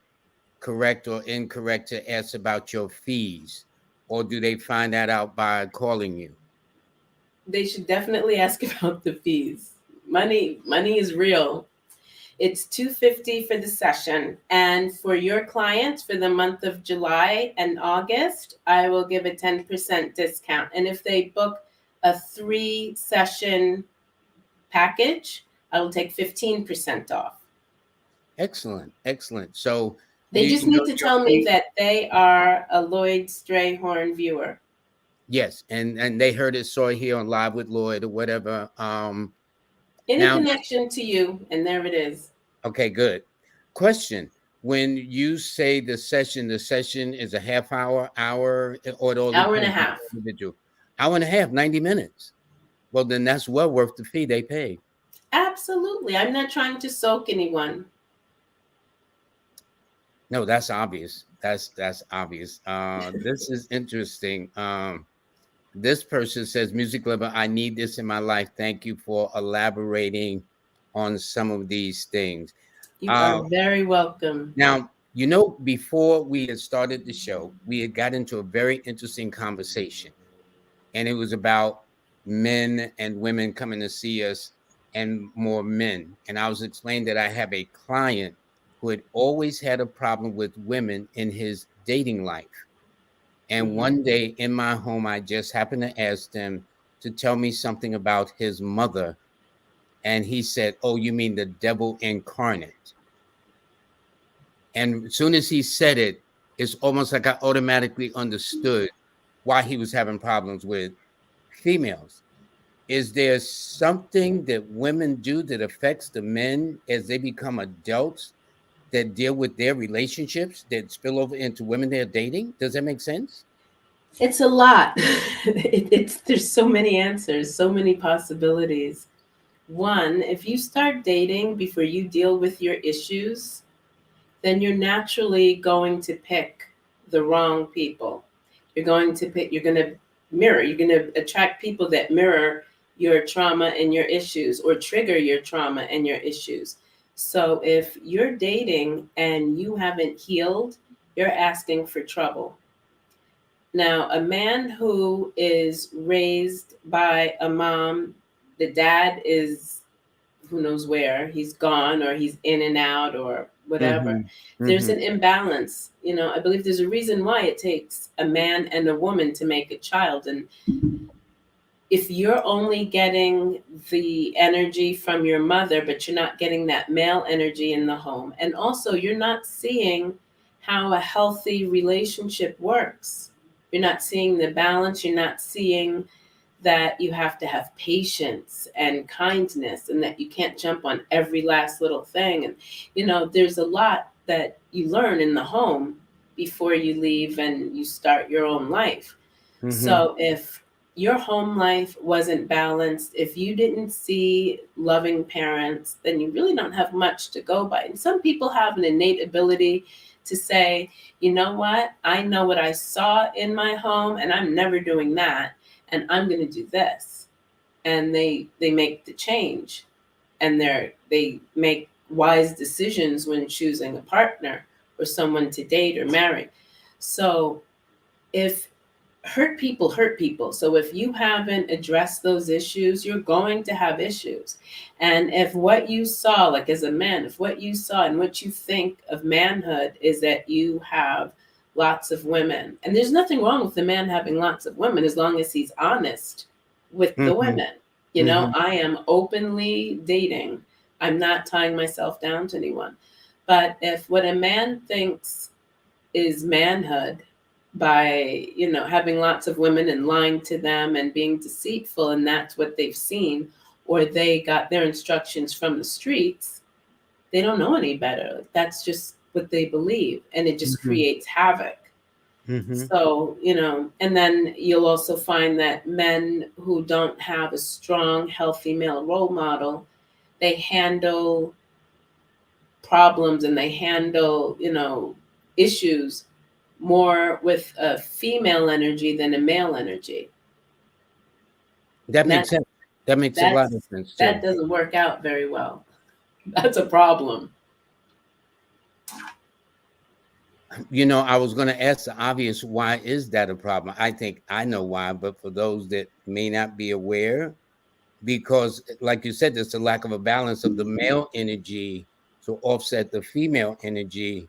correct or incorrect to ask about your fees, or do they find that out by calling you? They should definitely ask about the fees. Money is real. It's $250 for the session, and for your clients for the month of July and August, I will give a 10% discount. And if they book a 3-session package, I will take 15% off. Excellent, excellent. So They you just know need to your tell me fee. that they are a Lloyd Strayhorn viewer. Yes, and they heard it, saw it here on Live with Lloyd or whatever. Any Now, connection to you, and there it is. okay, good. Question: when you say the session is a half hour, or it all Hour and a depends on half. the individual. Hour and a half, 90 minutes. Well, then that's well worth the fee they pay. Absolutely. I'm not trying to soak anyone. No, that's obvious. That's obvious. This is interesting. This person says, "Music lover, I need this in my life. Thank you for elaborating on some of these things." You are Uh, very welcome. Now, before we had started the show, we had got into a very interesting conversation, and it was about men and women coming to see us and more men. And I was explaining that I have a client who had always had a problem with women in his dating life. And Mhm. one day in my home, I just happened to ask him to tell me something about his mother. And he said, "Oh, you mean the devil incarnate?" And as soon as he said it, it's almost like I automatically understood why he was having problems with females. Is there something that women do that affects the men as they become adults that deal with their relationships that spill over into women they're dating? Does that make sense? It's a lot. There's so many answers, so many possibilities. One, if you start dating before you deal with your issues, then you're naturally going to pick the wrong people. You're going to you're going to attract people that mirror your trauma and your issues or trigger your trauma and your issues. So if you're dating and you haven't healed, you're asking for trouble. Now, a man who is raised by a mom, the dad is who knows where, he's gone or he's in and out or whatever. Mhm. There's Mhm. an imbalance. I believe there's a reason why it takes a man and a woman to make a child. And if you're only getting the energy from your mother, but you're not getting that male energy in the home, and also you're not seeing how a healthy relationship works, you're not seeing the balance, you're not seeing that you have to have patience and kindness and that you can't jump on every last little thing. And, there's a lot that you learn in the home before you leave and you start your own life. Mhm. So if your home life wasn't balanced, if you didn't see loving parents, then you really don't have much to go by. And some people have an innate ability to say, you know what, I know what I saw in my home and I'm never doing that. And I'm going to do this. And they make the change and they make wise decisions when choosing a partner or someone to date or marry. So if hurt people. So if you haven't addressed those issues, you're going to have issues. And if what you saw, like as a man, if what you saw and what you think of manhood is that you have lots of women, and there's nothing wrong with the man having lots of women as long as he's honest with the Mm-hmm. women. You know, I am openly dating. I'm not tying myself down to anyone. But if what a man thinks is manhood by, you know, having lots of women and lying to them and being deceitful, and that's what they've seen, or they got their instructions from the streets, they don't know any better. That's just what they believe, and it just Mm-hmm. creates havoc. Mm-hmm. So, you know, and then you'll also find that men who don't have a strong healthy male role model, they handle problems and they handle, you know, issues more with a female energy than a male energy. That And makes sense. That makes a lot of sense that too. doesn't work out very well. That's a problem. You know, I was going to ask the obvious, why is that a problem? I think I know why, but for those that may not be aware, because like you said, there's a lack of a balance of the male energy to offset the female energy.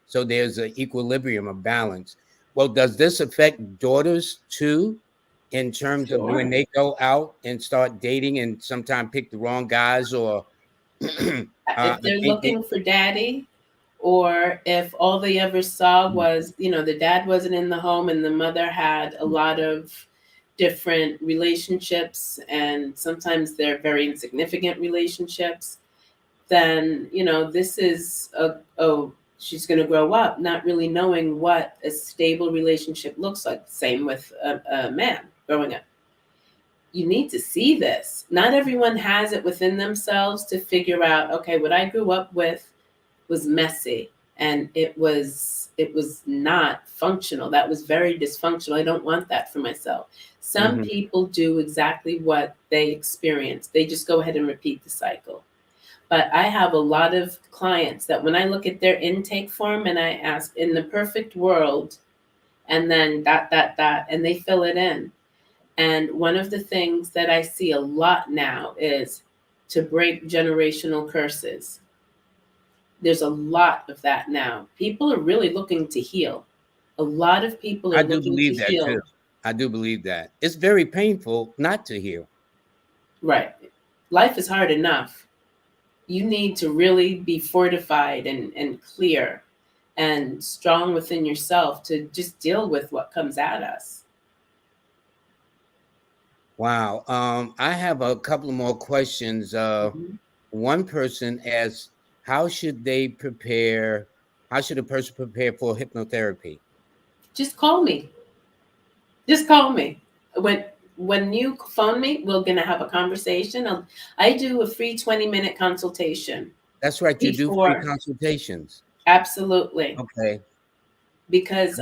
So there's an equilibrium, a balance. Well, does this affect daughters too, in terms of when Sure. they go out and start dating and sometimes pick the wrong guys, or If they're maybe looking for daddy, or if all they ever saw was, you know, the dad wasn't in the home and the mother had a lot of different relationships, and sometimes they're very insignificant relationships, then, you know, this is she's going to grow up not really knowing what a stable relationship looks like. Same with a man growing up. You need to see this. Not everyone has it within themselves to figure out, okay, what I grew up with was messy, and it was not functional. That was very dysfunctional. I don't want that for myself. Some Mhm. people do exactly what they experience. They just go ahead and repeat the cycle. But I have a lot of clients that when I look at their intake form and I ask, in the perfect world, and then dot dot dot, and they fill it in. And one of the things that I see a lot now is to break generational curses. There's a lot of that now. People are really looking to heal. A lot of people I are do looking to believe that too. heal. I do believe that. It's very painful not to heal. Right. Life is hard enough. You need to really be fortified and clear and strong within yourself to just deal with what comes at us. Wow. I have a couple more questions. Mhm. One person asks, how should they prepare? How should a person prepare for hypnotherapy? Just call me. Just call me. When you phone me, we're gonna have a conversation. I do a free 20-minute consultation That's right. You do free before. consultations. Absolutely. Okay. Because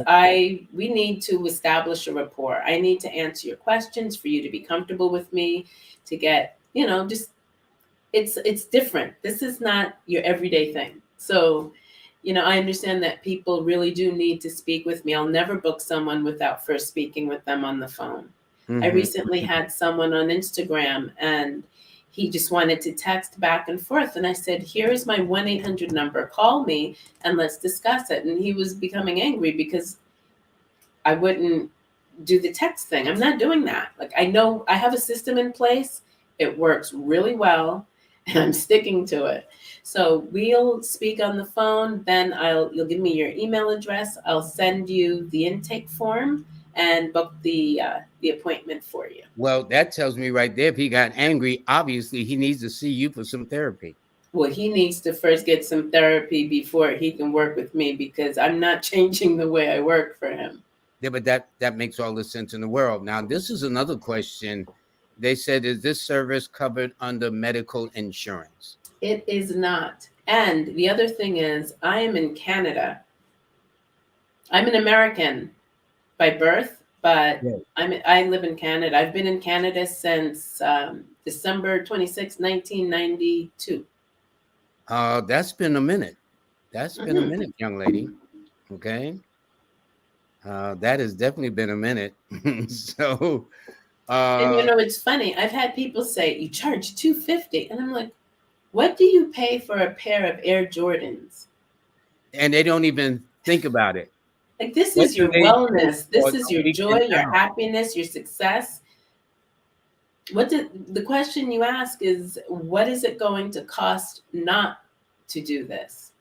we need to establish a rapport. I need to answer your questions for you to be comfortable with me, to get, you know, just it's different. This is not your everyday thing. So, you know, I understand that people really do need to speak with me. I'll never book someone without first speaking with them on the phone. I Mm-hmm. recently had someone on Instagram, and he just wanted to text back and forth, and I said, "Here is my 1-800 number. Call me and let's discuss it." And he was becoming angry because I wouldn't do the text thing. I'm not doing that. Like, I know I have a system in place. It works really well, and I'm sticking to it. So we'll speak on the phone, then you'll give me your email address. I'll send you the intake form and book the appointment for you. Well, that tells me right there, if he got angry, obviously he needs to see you for some therapy. Well, he needs to first get some therapy before he can work with me, because I'm not changing the way I work for him. Yeah, but that makes all the sense in the world. Now, this is another question. They said, is this service covered under medical insurance? It is not. And the other thing is, I am in Canada. I'm an American by birth, but Yeah. I live in Canada. I've been in Canada since December 26, 1992. That's been a minute. That's been a Mhm. minute, young lady. Okay. That has definitely been a minute. So, And uh, it's funny. I've had people say you charge $250, and I'm like, what do you pay for a pair of Air Jordans? and they don't even think about it. Like, this What is do your they do wellness. for This is a your joy, weekend your out? happiness, your success. The question you ask is, what is it going to cost not to do this?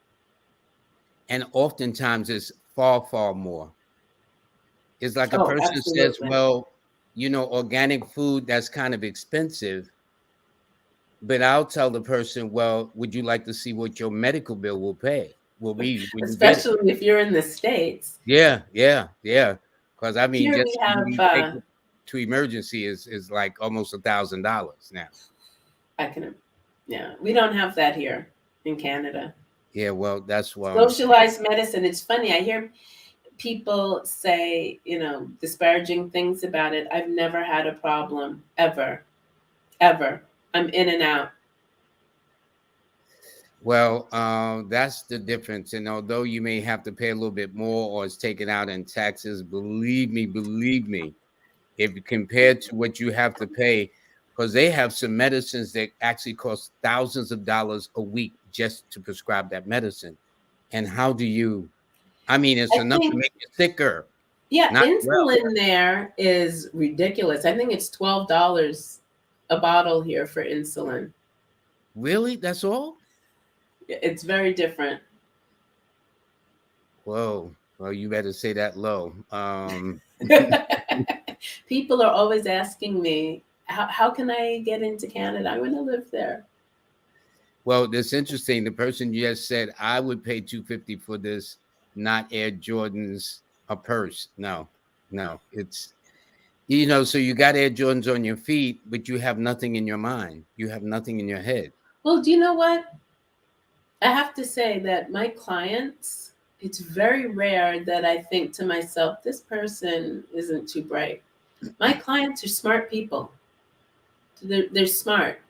And oftentimes it's far, far more. It's like a Oh, person says, absolutely. well, organic food, that's kind of expensive. But I'll tell the person, well, would you like to see what your medical bill will be when you get it? Especially if you're in the States. Yeah, yeah, yeah. Because I mean, Here we just something have, you take to emergency is like almost $1,000 now. I can, yeah, we don't have that here in Canada. Yeah, well, that's what I'm saying. Socialized medicine. It's funny. I hear people say, disparaging things about it. I've never had a problem ever, ever. I'm in and out. Well, that's the difference. And although you may have to pay a little bit more or it's taken out in taxes, believe me, if compared to what you have to pay, because they have some medicines that actually cost thousands of dollars a week just to prescribe that medicine. And how do you, I mean, it's I enough to think, make you sicker, yeah, not well. insulin there is ridiculous. I think it's $12 a bottle here for insulin. Really? That's all? It's very different. Whoa. Well, you better say that low. People are always asking me, how can I get into Canada? I want to live there. Well, that's interesting. The person just said I would pay 250 for this, not Air Jordans, a purse. No, no. It's so you got Air Jordans on your feet, but you have nothing in your mind. You have nothing in your head. Well, do you know what? I have to say that my clients, it's very rare that I think to myself, this person isn't too bright. My clients are smart people. They're smart.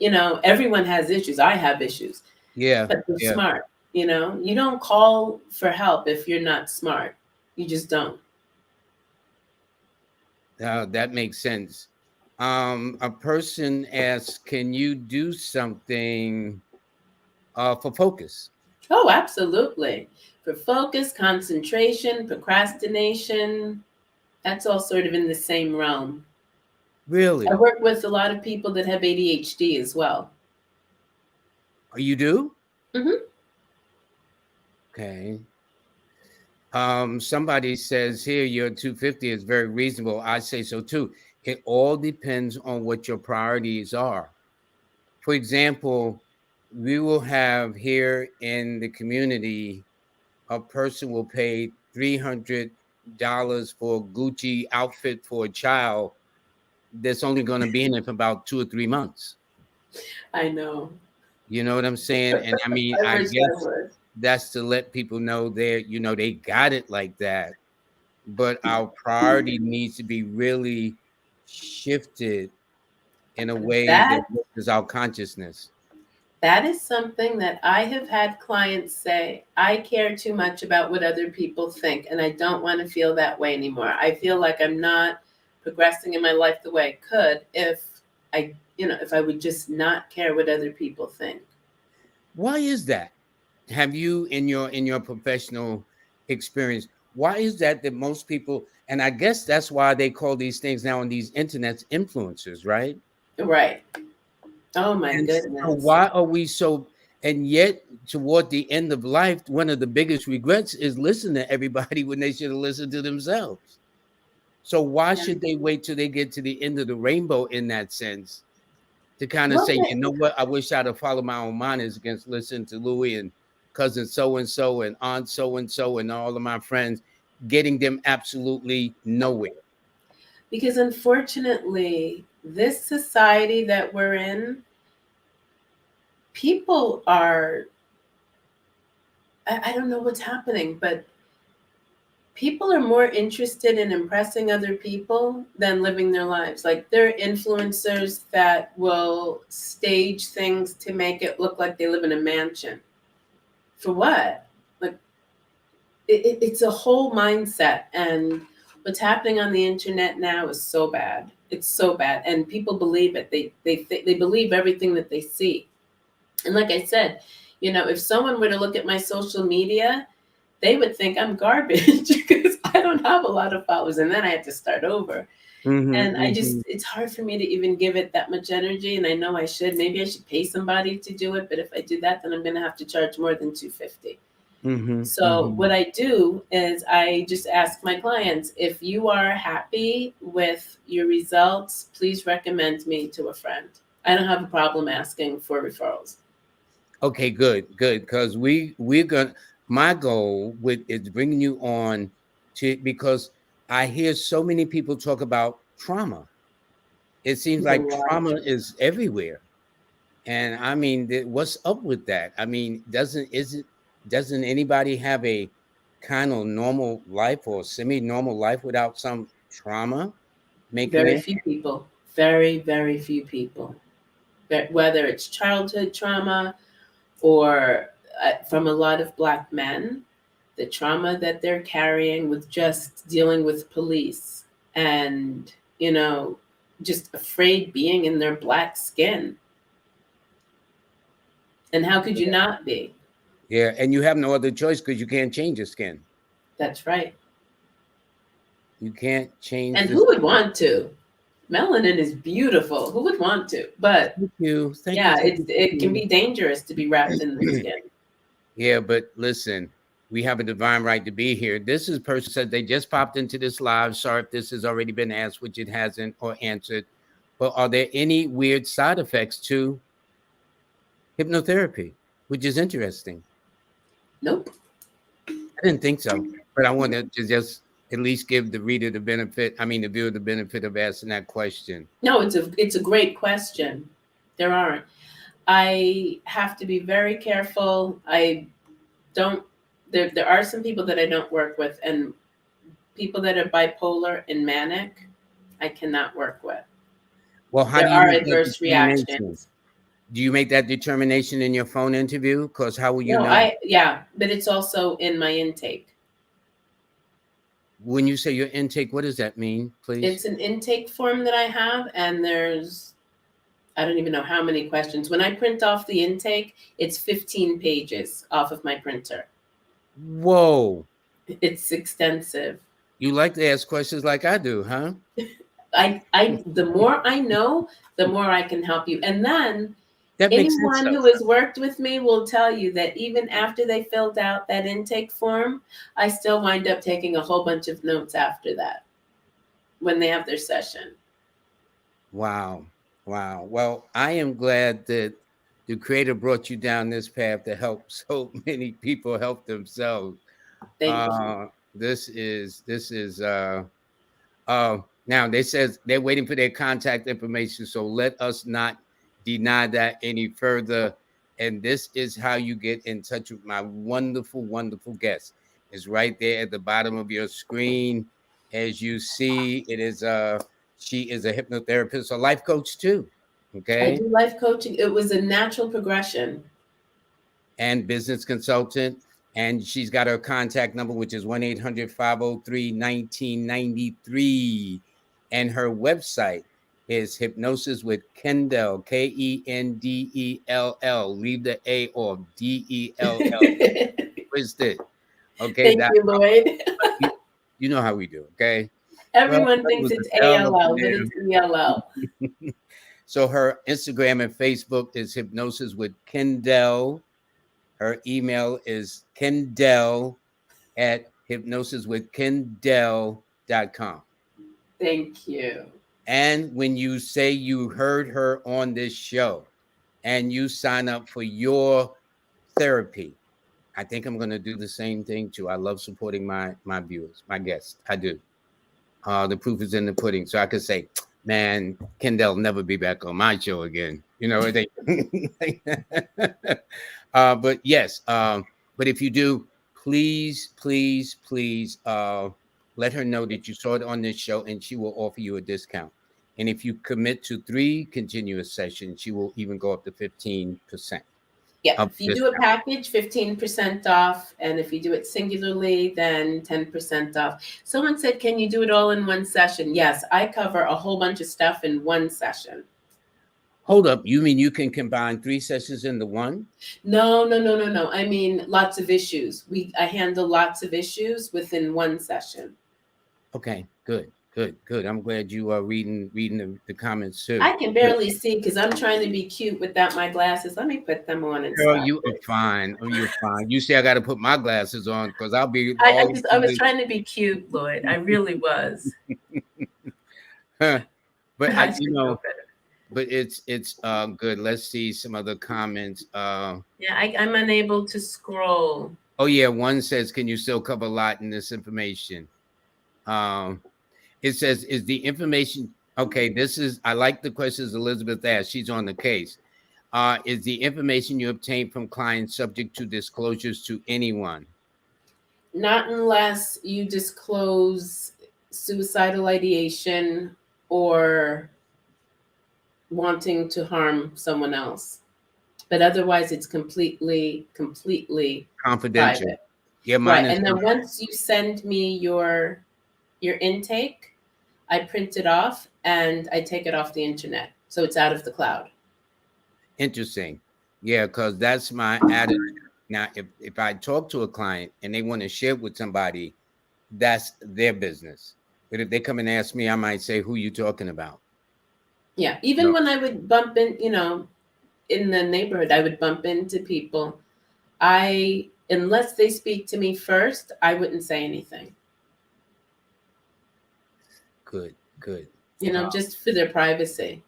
Everyone has issues. I have issues, Yeah, but they're yeah. smart. You don't call for help if you're not smart. You just don't. That makes sense. A person asks, can you do something for focus? Oh, absolutely. For focus, concentration, procrastination, that's all sort of in the same realm. I Really? work with a lot of people that have ADHD as well. You do? Hmm. Okay. Somebody says here your 250 is very reasonable. I say so too. It all depends on what your priorities are. For example, we will have here in the community, a person will pay $300 for a Gucci outfit for a child that's only going to be in it for about 2 or 3 months. I know. You know what I'm saying? And I mean, I I wish I guess would. that's to let people know they got it like that, but our priority needs to be really shifted in a way that That is our consciousness. that is something that I have had clients say, I care too much about what other people think, and I don't want to feel that way anymore. I feel like I'm not progressing in my life the way I could if I would just not care what other people think. Why is that? Have you in your professional experience, why is that most people, and I guess that's why they call these things now on these internets influencers, right? Right. Oh my And so goodness. why are we so, and yet toward the end of life, one of the biggest regrets is listening to everybody when they should have listened to themselves. So why Yeah. should they wait till they get to the end of the rainbow in that sense to kind of Well, say, you know what, I wish I'd have followed my own mind as against listening to Louis and cousin so and aunt so and all of my friends, getting them absolutely nowhere. because unfortunately, this society that we're in, people are, I don't know what's happening, but people are more interested in impressing other people than living their lives. Like, there are influencers that will stage things to make it look like they live in a mansion. For what? Like, it's a whole mindset. And what's happening on the internet now is so bad. It's so bad, and people believe it. They believe everything that they see. And like I said, if someone were to look at my social media, they would think I'm garbage because I don't have a lot of followers. And then I had to start over. And it's hard for me to even give it that much energy. And I know I should. Maybe I should pay somebody to do it. But if I do that, then I'm going to have to charge more than $250. So what I do is I just ask my clients, if you are happy with your results, please recommend me to a friend. I don't have a problem asking for referrals. Okay, good. Because we're gonna. My goal is bringing you on to, because I hear so many people talk about trauma. It seems There's a like lot of trauma them. is everywhere, and I mean, what's up with that? I mean, doesn't anybody have a kind of normal life or semi-normal life without some trauma making Very it? few people. Very, very few people. Whether it's childhood trauma or from a lot of Black men, the trauma that they're carrying with just dealing with police and, just afraid being in their Black skin. And how could you not be? Yeah, and you have no other choice because you can't change your skin. That's right. You can't change And this. who would want to? Melanin is beautiful. Who would want to? But Thank you. yeah, Thank it can you. be dangerous to be wrapped in the skin. Yeah, but listen, we have a divine right to be here. This is person said they just popped into this live. Sorry if this has already been asked, which it hasn't, or answered. But are there any weird side effects to hypnotherapy? Which is interesting. Nope. I didn't think so, but I wanted to just at least give the reader the benefit. I mean, the viewer the benefit of asking that question. No, it's a great question. There aren't. I have to be very careful. I don't. There are some people that I don't work with, and people that are bipolar and manic, I cannot work with. Well, how There do you are make that adverse determination? reactions. Do you make that determination in your phone interview? Because how will you No, know? but it's also in my intake. When you say your intake, what does that mean, please? It's an intake form that I have, and I don't even know how many questions. When I print off the intake, it's 15 pages off of my printer. Whoa. It's extensive. You like to ask questions like I do, huh? The more I know, the more I can help you. And then That makes sense, anyone though. who has worked with me will tell you that even after they filled out that intake form, I still wind up taking a whole bunch of notes after that when they have their session. Wow. Wow. Well, I am glad that the creator brought you down this path to help so many people help themselves. Thank you. This is now they says they're waiting for their contact information, so let us not deny that any further. And this is how you get in touch with my wonderful, wonderful guest. It's right there at the bottom of your screen. As you see, it is she is a hypnotherapist, a life coach too. I Okay. do life coaching. It was a natural progression. And business consultant. And she's got her contact number, which is 1-800-503-1993. And her website is Hypnosis with Kendell, Kendell. Leave the A off, Dell. Twist it. Okay. Thank you, Lloyd. You, you know how we do. Okay. Well, Everyone that thinks was it's a hell of ALL, a but it's ELL. So her Instagram and Facebook is Hypnosis with Kendell. Her email is Kendell at hypnosiswithkendell.com. Thank you. And when you say you heard her on this show and you sign up for your therapy, I think I'm going to do the same thing too. I love supporting my viewers, my guests. I do. The proof is in the pudding. So I could say, man, Kendall never be back on my show again. You know, but yes. But if you do, please, let her know that you saw it on this show, and she will offer you a discount. And if you commit to 3 continuous sessions, she will even go up to 15% Yeah, of if you do a discount. package, 15% off. And if you do it singularly, then 10% off. Someone said, can you do it all in one session? Yes, I cover a whole bunch of stuff in one session. Hold up, you mean you can combine 3 sessions into one? No. I mean, lots of issues. I handle lots of issues within one session. Okay, good. I'm glad you are reading the comments too. I can barely see because I'm trying to be cute without my glasses. Let me put them on and Girl, stop. you are fine. Oh, you're fine. You see, I got to put my glasses on because I'll be I all. I was trying to be cute, Lloyd. I really was. But I should know better. but it's good. Let's see some other comments. Yeah, I'm unable to scroll. Oh yeah, one says, "Can you still cover a lot in this information?" It says, "Is the information okay?" This is I like the questions Elizabeth asked. She's on the case. Is the information you obtain from clients subject to disclosures to anyone? Not unless you disclose suicidal ideation or wanting to harm someone else. But otherwise, it's completely Confidential. private. Yeah, mine Right. is And then once you send me your intake, I print it off and I take it off the internet. So it's out of the cloud. interesting. Yeah, because that's my attitude. Now, if I talk to a client and they want to share with somebody, that's their business. But if they come and ask me, I might say, "Who you talking about?" Yeah. Even No. when I would bump in, in the neighborhood, I would bump into people. Unless they speak to me first, I wouldn't say anything. Good. Just for their privacy.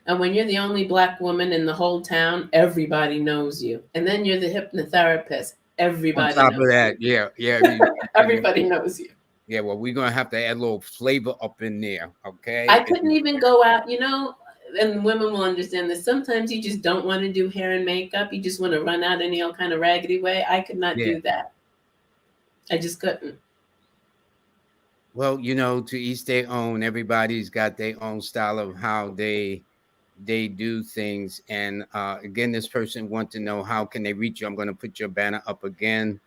And when you're the only Black woman in the whole town, everybody knows you. And then you're the hypnotherapist. On Everybody top knows of that, you. yeah. Everybody knows you. Yeah, well, we're gonna have to add a little flavor up in there, okay? I couldn't even go out, and women will understand this. Sometimes you just don't want to do hair and makeup. You just want to run out any old kind of raggedy way. I could not do that. I just couldn't. Well, to each their own. Everybody's got their own style of how they do things. And again, this person wants to know how can they reach you. I'm going to put your banner up again.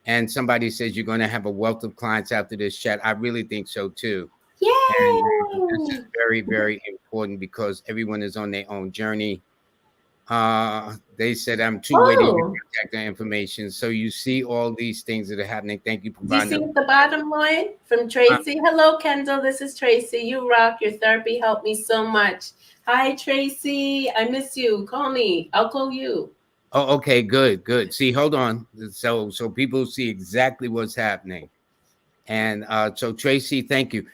And somebody says you're going to have a wealth of clients after this chat. I really think so too. Yay! And this is very, very important because everyone is on their own journey. They said I'm too waiting to contact their information. So you see all these things that are happening. Thank you for Do you see at the bottom line from Tracy? Hello, Kendell. This is Tracy. You rock. Your therapy helped me so much. Hi, Tracy. I miss you. Call me. I'll call you. Oh, okay, good. See, hold on. So people see exactly what's happening. And so Tracy, thank you.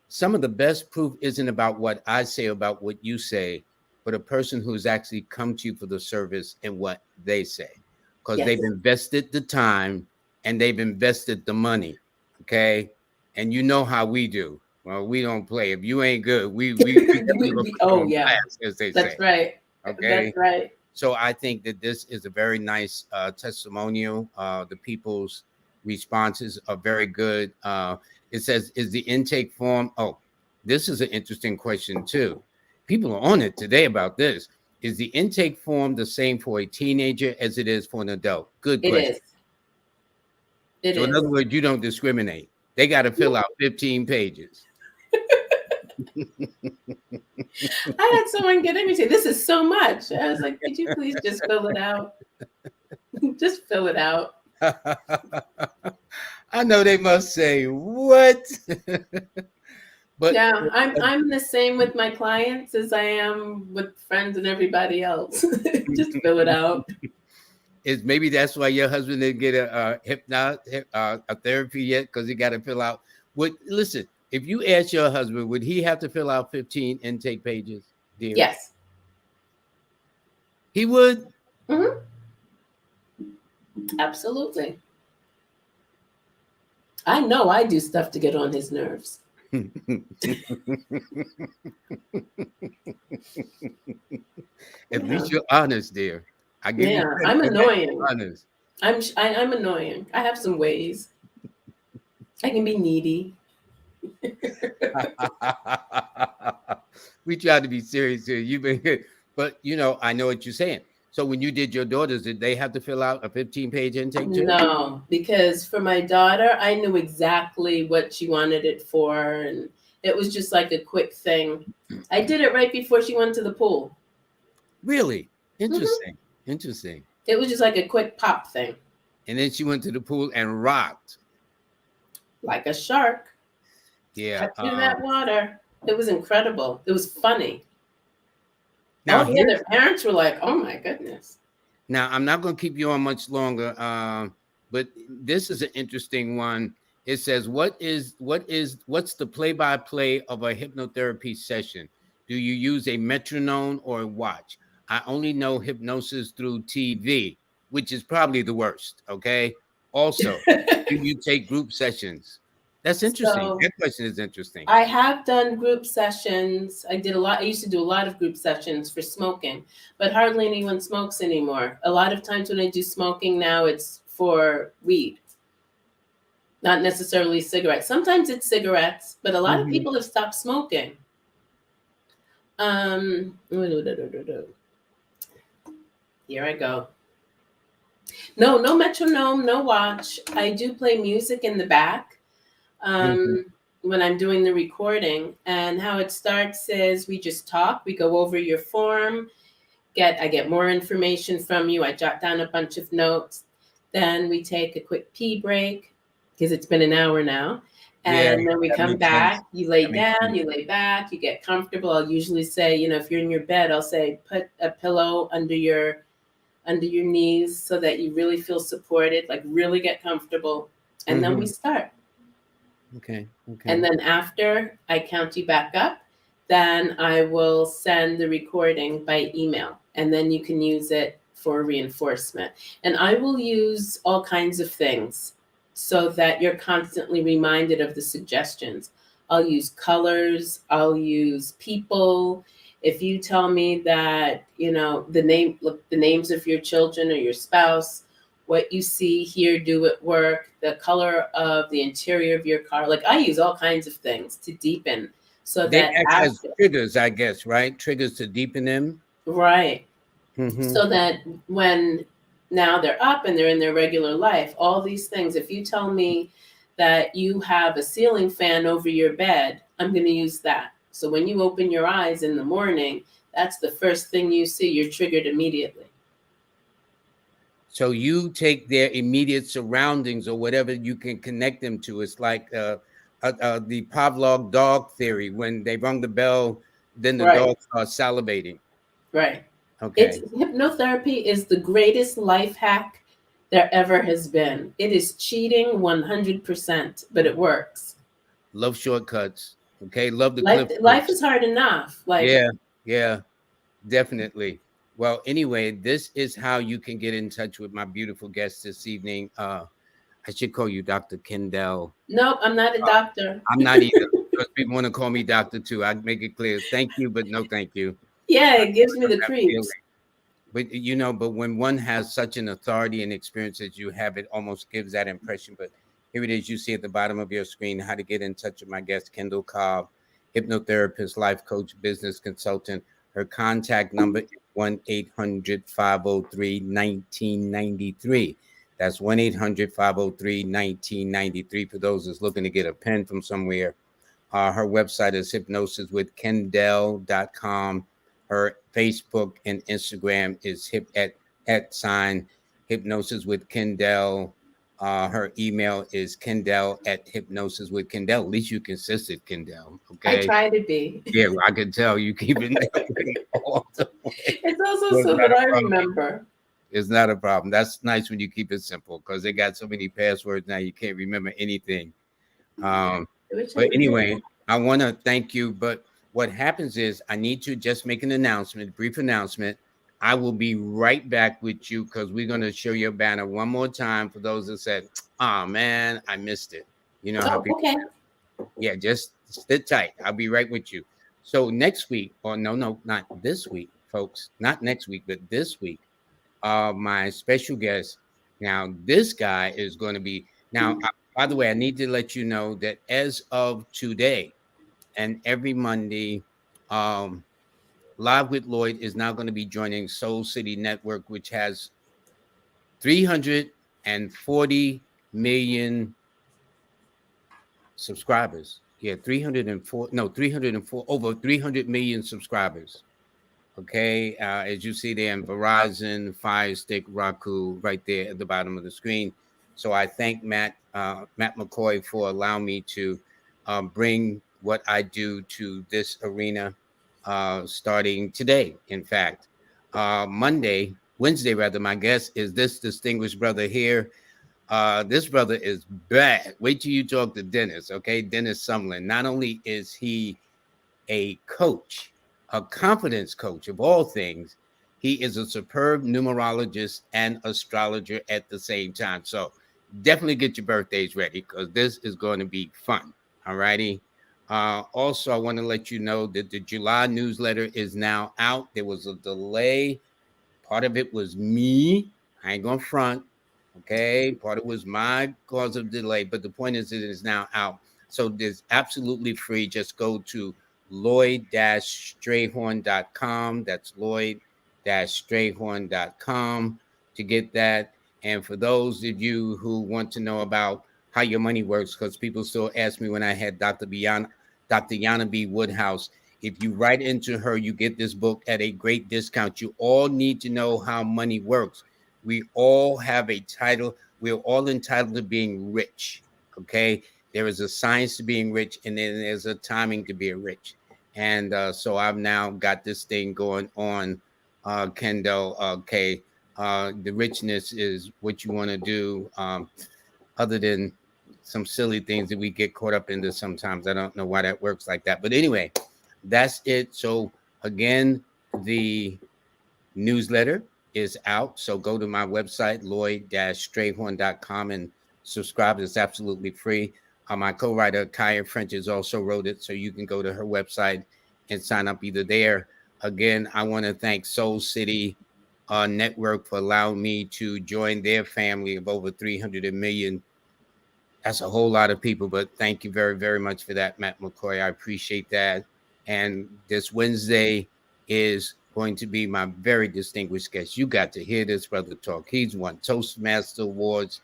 Some of the best proof isn't about what I say, about what you say, but a person who's actually come to you for the service and what they say, because they've invested the time and they've invested the money. Okay. And you know how we do. Well, we don't play. If you ain't good, we oh yeah, class, as they that's say. Right. Okay. That's right. So I think that this is a very nice testimonial. The people's responses are very good. It says, is the intake form? Oh, this is an interesting question too. People are on it today about this. Is the intake form the same for a teenager as it is for an adult? Good question. It is. In other words, you don't discriminate. They got to fill out 15 pages. I had someone get in and say, "This is so much." I was like, "Could you please just fill it out? Just fill it out." I know they must say, "What?" But yeah, I'm the same with my clients as I am with friends and everybody else. Just fill it out. Is maybe that's why your husband didn't get a therapy yet, because he got to fill out. Listen, if you ask your husband, would he have to fill out 15 intake pages, dear? Yes. He would? Mm-hmm. Absolutely. I know I do stuff to get on his nerves. At least you're honest, dear. I give you I'm annoying. honest. I'm annoying. I have some ways. I can be needy. We try to be serious here. You've been good. But I know what you're saying. So when you did your daughters, did they have to fill out a 15-page intake too? No, because for my daughter, I knew exactly what she wanted it for, and it was just like a quick thing. I did it right before she went to the pool. Really? Hmm. Interesting. Interesting. It was just like a quick pop thing, And then she went to the pool and rocked. like a shark Yeah. touching that water. It was incredible. It was funny. Now All the here's other parents were like, "Oh my goodness." Now, I'm not going to keep you on much longer, but this is an interesting one. It says, what's the play-by-play of a hypnotherapy session? Do you use a metronome or a watch? I only know hypnosis through TV, which is probably the worst. Okay. Also, do you take group sessions? That's interesting. So That question is interesting. I have done group sessions. I did a lot. I used to do a lot of group sessions for smoking, but hardly anyone smokes anymore. A lot of times when I do smoking now, it's for weed, not necessarily cigarettes. Sometimes it's cigarettes, but a lot of Mhm. people have stopped smoking. Here I go. No, no metronome, no watch. I do play music in the back. Mhm. When I'm doing the recording. And how it starts is we just talk, we go over your form, I get more information from you, I jot down a bunch of notes. Then we take a quick pee break because it's been an hour now. Yeah, And then we that come makes sense. back, you lay That makes down, sense. you lay back, you get comfortable. I'll usually say, if you're in your bed, I'll say put a pillow under your knees so that you really feel supported, like really get comfortable. And then we Mhm. start. Okay. And Okay. then after I count you back up, then I will send the recording by email. And then you can use it for reinforcement. And I will use all kinds of things so that you're constantly reminded of the suggestions. I'll use colors, I'll use people. If you tell me that, the names of your children or your spouse, what you see, hear, do at work, the color of the interior of your car. Like I use all kinds of things to deepen so They that act as after, triggers, I guess, right? Triggers to deepen them. right, Mhm. so that when now they're up and they're in their regular life, all these things, if you tell me that you have a ceiling fan over your bed, I'm going to use that. So when you open your eyes in the morning, that's the first thing you see, you're triggered immediately. So you take their immediate surroundings or whatever you can connect them to. It's like the Pavlov dog theory. When they rung the bell, then the Right, dog starts salivating. right. It's Okay. hypnotherapy is the greatest life hack there ever has been. It is cheating 100%, but it works. Love shortcuts. Okay. Love the Life cliff life notes. is hard enough. Like, Yeah. Yeah. Definitely. Well, anyway, this is how you can get in touch with my beautiful guest this evening. I should call you Dr. Kendell. nope, I'm not a Uh, doctor. I'm not either. Because people want to call me doctor too. I make it clear. Thank you, but no thank you. Yeah, I it gives me don't the have feeling. creeps. But but when one has such an authority and experience as you have, it almost gives that impression. But here it is. You see at the bottom of your screen how to get in touch with my guest, Kendell Cobb, hypnotherapist, life coach, business consultant. Her contact number is 1-800-503-1993. That's 1-800-503-1993 for those that's looking to get a pen from somewhere. Her website is hypnosiswithkendell.com. Her Facebook and Instagram is at sign hypnosis with Kendell. Her email is Kendell at hypnosis with Kendell. At least you consistent, Kendell. I Okay. try to be. Yeah, well, I can tell you keep it all the way. It's also So it's so not that a I problem. remember. It's not a problem. That's nice when you keep it simple because they got so many passwords now you can't remember anything. Um, I wish I but would. anyway, I want to thank you. But what happens is I need to just make an announcement, brief announcement. I will be right back with you because we're going to show your banner one more time for those that said, oh man, I missed it. You know how Oh, people, okay. yeah, just sit tight. I'll be right with you. So next week, or no, not this week, folks, not next week, but this week, my special guest, Now, this guy is going to be now. By the way, I need to let you know that as of today and every Monday, um, Live with Lloyd is now going to be joining Soul City Network, which has 340 million subscribers. Yeah, 304, no, 304, over 300 million subscribers. Okay, as you see there in Verizon, Fire Stick, Roku, right there at the bottom of the screen. So I thank Matt McCoy for allowing me to bring what I do to this arena, starting today. In fact, Wednesday rather. My guest is this distinguished brother here. This brother is bad. Wait till you talk to Dennis. Okay, Dennis Sumlin. Not only is he a coach, a confidence coach of all things, he is a superb numerologist and astrologer at the same time. So definitely get your birthdays ready because this is going to be fun. All righty. Also, I want to let you know that the July newsletter is now out. There was a delay. Part of it was me. I ain't gonna front. Okay. Part of it was my cause of delay. But the point is, it is now out. So there's absolutely free. Just go to lloyd-strayhorn.com. That's lloyd-strayhorn.com to get that. And for those of you who want to know about how your money works, because people still ask me when I had Dr. Yana B. Woodhouse, if you write into her, you get this book at a great discount. You all need to know how money works. We all have a title. We're all entitled to being rich. Okay. There is a science to being rich, and then there's a timing to be rich. And so I've now got this thing going on, Kendell. Okay. The richness is what you want to do, other than some silly things that we get caught up into sometimes. I don't know why that works like that. But anyway, that's it. So again, the newsletter is out. So go to my website, lloyd-strayhorn.com, and subscribe. It's absolutely free. My co-writer, Kaya French, has also wrote it. So you can go to her website and sign up either there. Again, I want to thank Soul City Network for allowing me to join their family of over 300 million. That's a whole lot of people, but thank you very, very much for that, Matt McCoy. I appreciate that. And this Wednesday is going to be my very distinguished guest. You got to hear this brother talk. He's won Toastmaster Awards.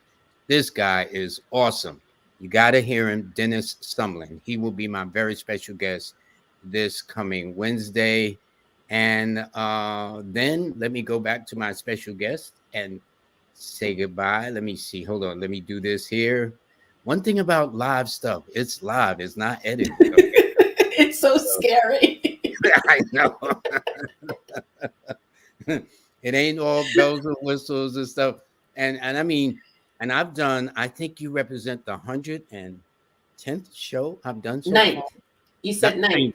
This guy is awesome. You got to hear him, Dennis Sumlin. He will be my very special guest this coming Wednesday. And then let me go back to my special guest and say goodbye. Let me see. Hold on. Let me do this here. One thing about live stuff, it's live. It's not edited. Okay? It's so scary. I know. It ain't all bells and whistles and stuff. And I mean, and I've done, I think you represent the 110th show I've done so Ninth. far. You said ninth.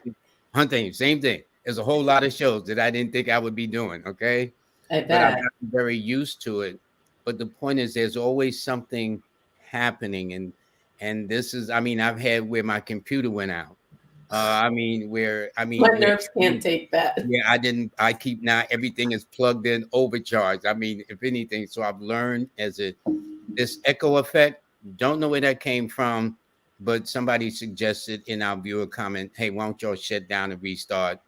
Hunting, same thing. There's a whole lot of shows that I didn't think I would be doing. Okay. I But I've bet. gotten very used to it. But the point is, there's always something happening. And this is, I mean, I've had where my computer went out. My nerves can't take that. Yeah, I keep now everything is plugged in, overcharged. I mean, if anything, so I've learned this echo effect. Don't know where that came from, but somebody suggested in our viewer comment, hey, why don't y'all shut down and restart?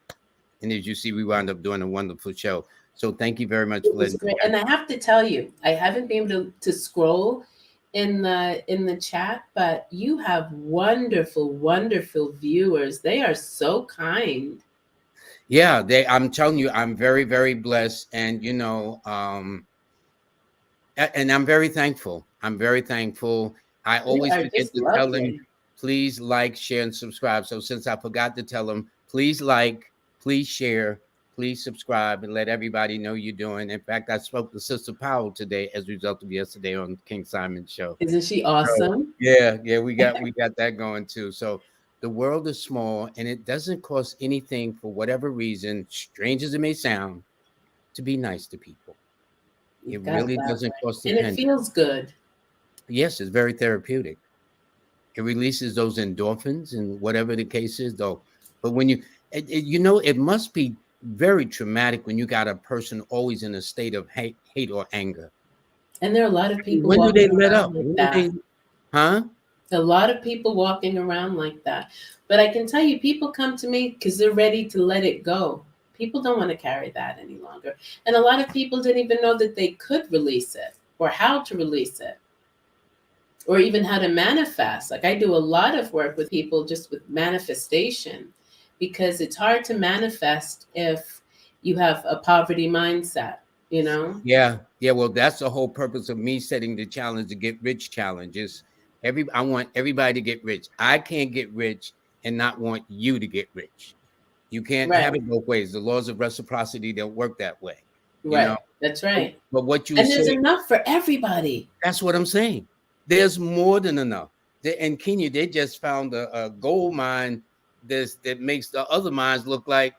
And as you see, we wound up doing a wonderful show. So thank you very much for letting me. And I have to tell you, I haven't been able to scroll in the chat, but you have wonderful, wonderful viewers. They are so kind. Yeah, I'm telling you, I'm very, very blessed. And you know, and I'm very thankful. I'm very thankful. I always forget to tell them, please like, share, and subscribe. So since I forgot to tell them, please like, please share, please subscribe, and let everybody know you're doing. In fact, I spoke to Sister Powell today as a result of yesterday on King Simon's show. Isn't she awesome? So, yeah, we got that going too. So the world is small, and it doesn't cost anything for whatever reason, strange as it may sound, to be nice to people. It really doesn't cost a penny. And it feels good. Yes, it's very therapeutic. It releases those endorphins and whatever the case is, though. But when it must be very traumatic when you got a person always in a state of hate or anger. And there are a lot of people When do they walking let around up? like When do that. they, huh? A lot of people walking around like that. But I can tell you, people come to me because they're ready to let it go. People don't want to carry that any longer. And a lot of people didn't even know that they could release it or how to release it or even how to manifest. Like I do a lot of work with people just with manifestation because it's hard to manifest if you have a poverty mindset, you know? Yeah, yeah. Well, that's the whole purpose of me setting the challenge to get rich challenge is I want everybody to get rich. I can't get rich and not want you to get rich. You can't have Right, it both ways. The laws of reciprocity don't work that way, you know. right. That's right. But what you And there's say, enough for everybody. that's what I'm saying. There's more than enough. In Kenya, they just found a gold mine that makes the other mines look like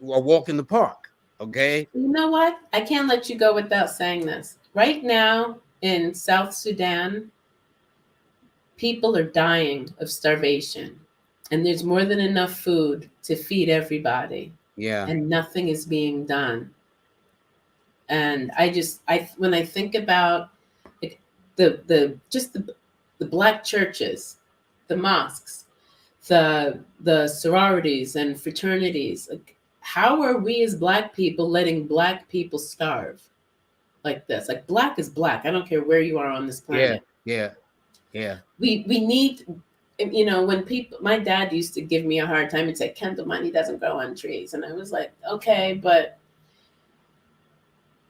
a walk in the park. Okay. You know what? I can't let you go without saying this. Right now in South Sudan, people are dying of starvation, and there's more than enough food to feed everybody, Yeah. and nothing is being done. And I when I think about like the black churches, the mosques, the sororities and fraternities, like how are we as black people letting black people starve like this? Like black is black. I don't care where you are on this Yeah. planet. Yeah. Yeah. We need, you know, when people, my dad used to give me a hard time and say, Kendall, money doesn't grow on trees. And I was like, okay, but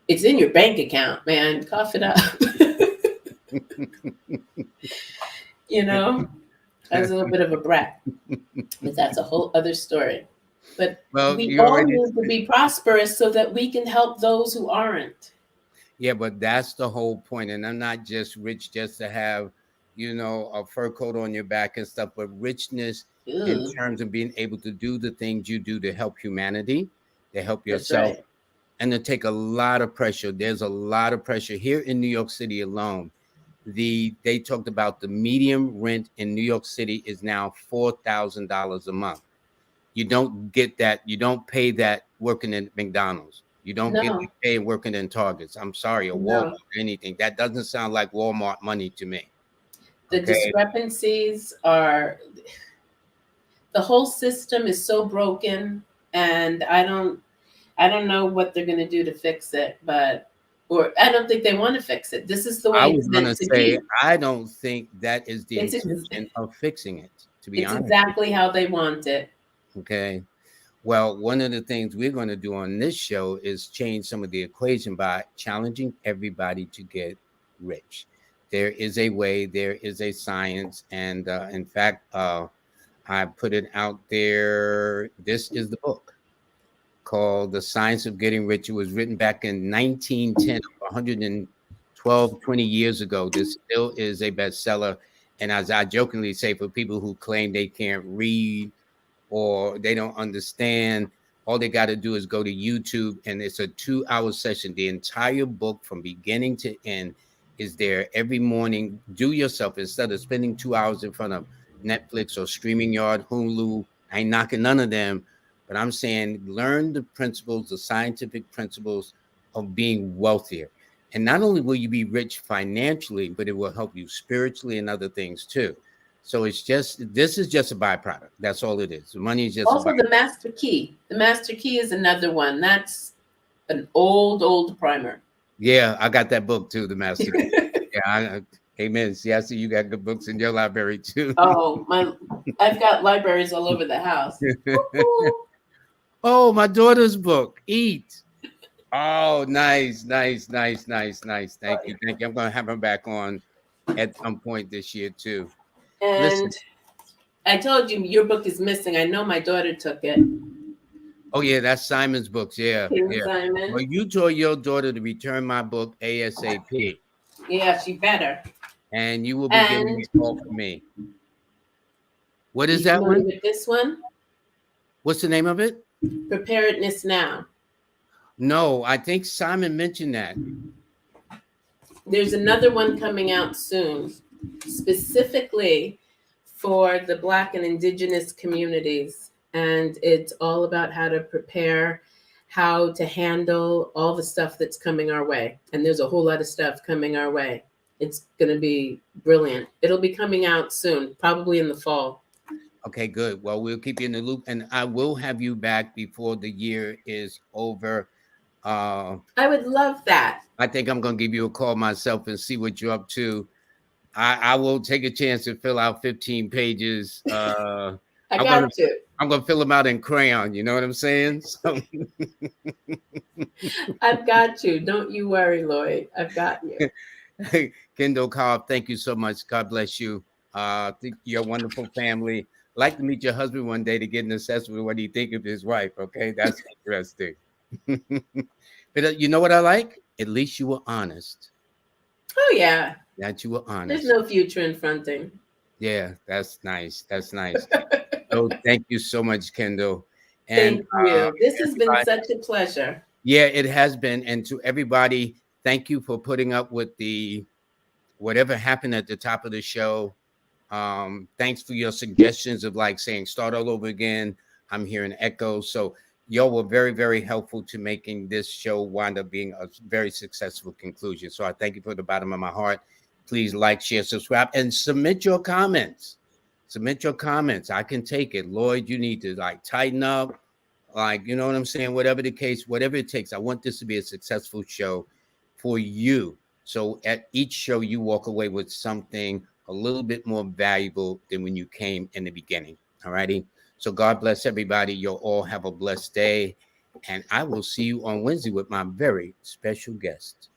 it's in your bank account, man. Cough it up. You know, I was a little bit of a brat, but that's a whole other story. But Well, we you all already. need to be prosperous so that we can help those who aren't. Yeah, but that's the whole point. And I'm not just rich just to have, a fur coat on your back and stuff, but richness in Ugh, terms of being able to do the things you do to help humanity, to help that's yourself, right. and to take a lot of pressure. There's a lot of pressure here in New York City alone. They talked about the median rent in New York City is now $4,000 a month. You don't get that. You don't pay that working in McDonald's. You don't get No, the pay working in Targets. I'm sorry, or Walmart no. or anything. That doesn't sound like Walmart money to me. The Okay. discrepancies are, the whole system is so broken, and I don't know what they're going to do to fix it, but or I don't think they want to fix it. This is the I way was it's gonna meant to say be. I don't think that is the It's ex- intention of fixing it, to be it's honest with exactly how they want it. you. Okay. Well, one of the things we're going to do on this show is change some of the equation by challenging everybody to get rich. There is a way, there is a science, and in fact, I put it out there. This is the book called The Science of Getting Rich. It was written back in 1910, 112, 20 years ago. This still is a bestseller. And as I jokingly say, for people who claim they can't read or they don't understand, all they got to do is go to YouTube, and it's a 2-hour session. The entire book from beginning to end is there every morning. Do yourself, instead of spending 2 hours in front of Netflix or StreamYard, Hulu. I ain't knocking none of them, but I'm saying learn the principles, the scientific principles of being wealthier. And not only will you be rich financially, but it will help you spiritually and other things too. So this is just a byproduct. That's all it is. Money is just a Also, the byproduct. master key. The master key is another one. That's an old primer. Yeah, I got that book too, The Master Key. Yeah, amen. See, I see you got good books in your library too. Oh, I've got libraries all over the house. Woo-hoo. Oh, my daughter's book, Eat. Oh, nice, nice, nice, nice, nice. Thank you. Thank you. I'm going to have her back on at some point this year too. Listen. And I told you your book is missing. I know my daughter took it. Oh, yeah, that's Simon's books. Yeah, King yeah. Well, Simon. you told your daughter to return my book ASAP, Yeah, she better. and you will be getting And a call from me. What you is that familiar one? with this one? What's the name of it? Preparedness Now. No, I think Simon mentioned that. There's another one coming out soon, specifically for the Black and Indigenous communities. And it's all about how to prepare, how to handle all the stuff that's coming our way. And there's a whole lot of stuff coming our way. It's going to be brilliant. It'll be coming out soon, probably in the fall. Okay, good. Well, we'll keep you in the loop, and I will have you back before the year is over. I would love that. I think I'm gonna give you a call myself and see what you're up to. I will take a chance to fill out 15 pages. I I'm gonna got you. I'm gonna fill them out in crayon. You know what I'm saying? So, I've got you. Don't you worry, Lloyd. I've got you. Kendell, Cobb, thank you so much. God bless you. Think you're a wonderful family. Like to meet your husband one day to get an assessment of what he think of his wife. Okay, that's interesting. But you know what I like? At least you were honest. Oh, yeah. That you were There's honest. no future in fronting. Yeah, that's nice. That's nice. So thank you so much, Kendell. And Thank you. This has been everybody, such a pleasure. yeah, it has been. And to everybody, thank you for putting up with the whatever happened at the top of the show. Thanks for your suggestions of like saying start all over again. I'm hearing echoes. So y'all were very, very helpful to making this show wind up being a very successful conclusion. So I thank you from the bottom of my heart. Please like, share, subscribe, and submit your comments. Submit your comments. I can take it. Lloyd, you need to like tighten up. Like, you know what I'm saying? Whatever the case, whatever it takes. I want this to be a successful show for you. So at each show, you walk away with something a little bit more valuable than when you came in the beginning. All righty. So God bless everybody. You'll all have a blessed day. And I will see you on Wednesday with my very special guest.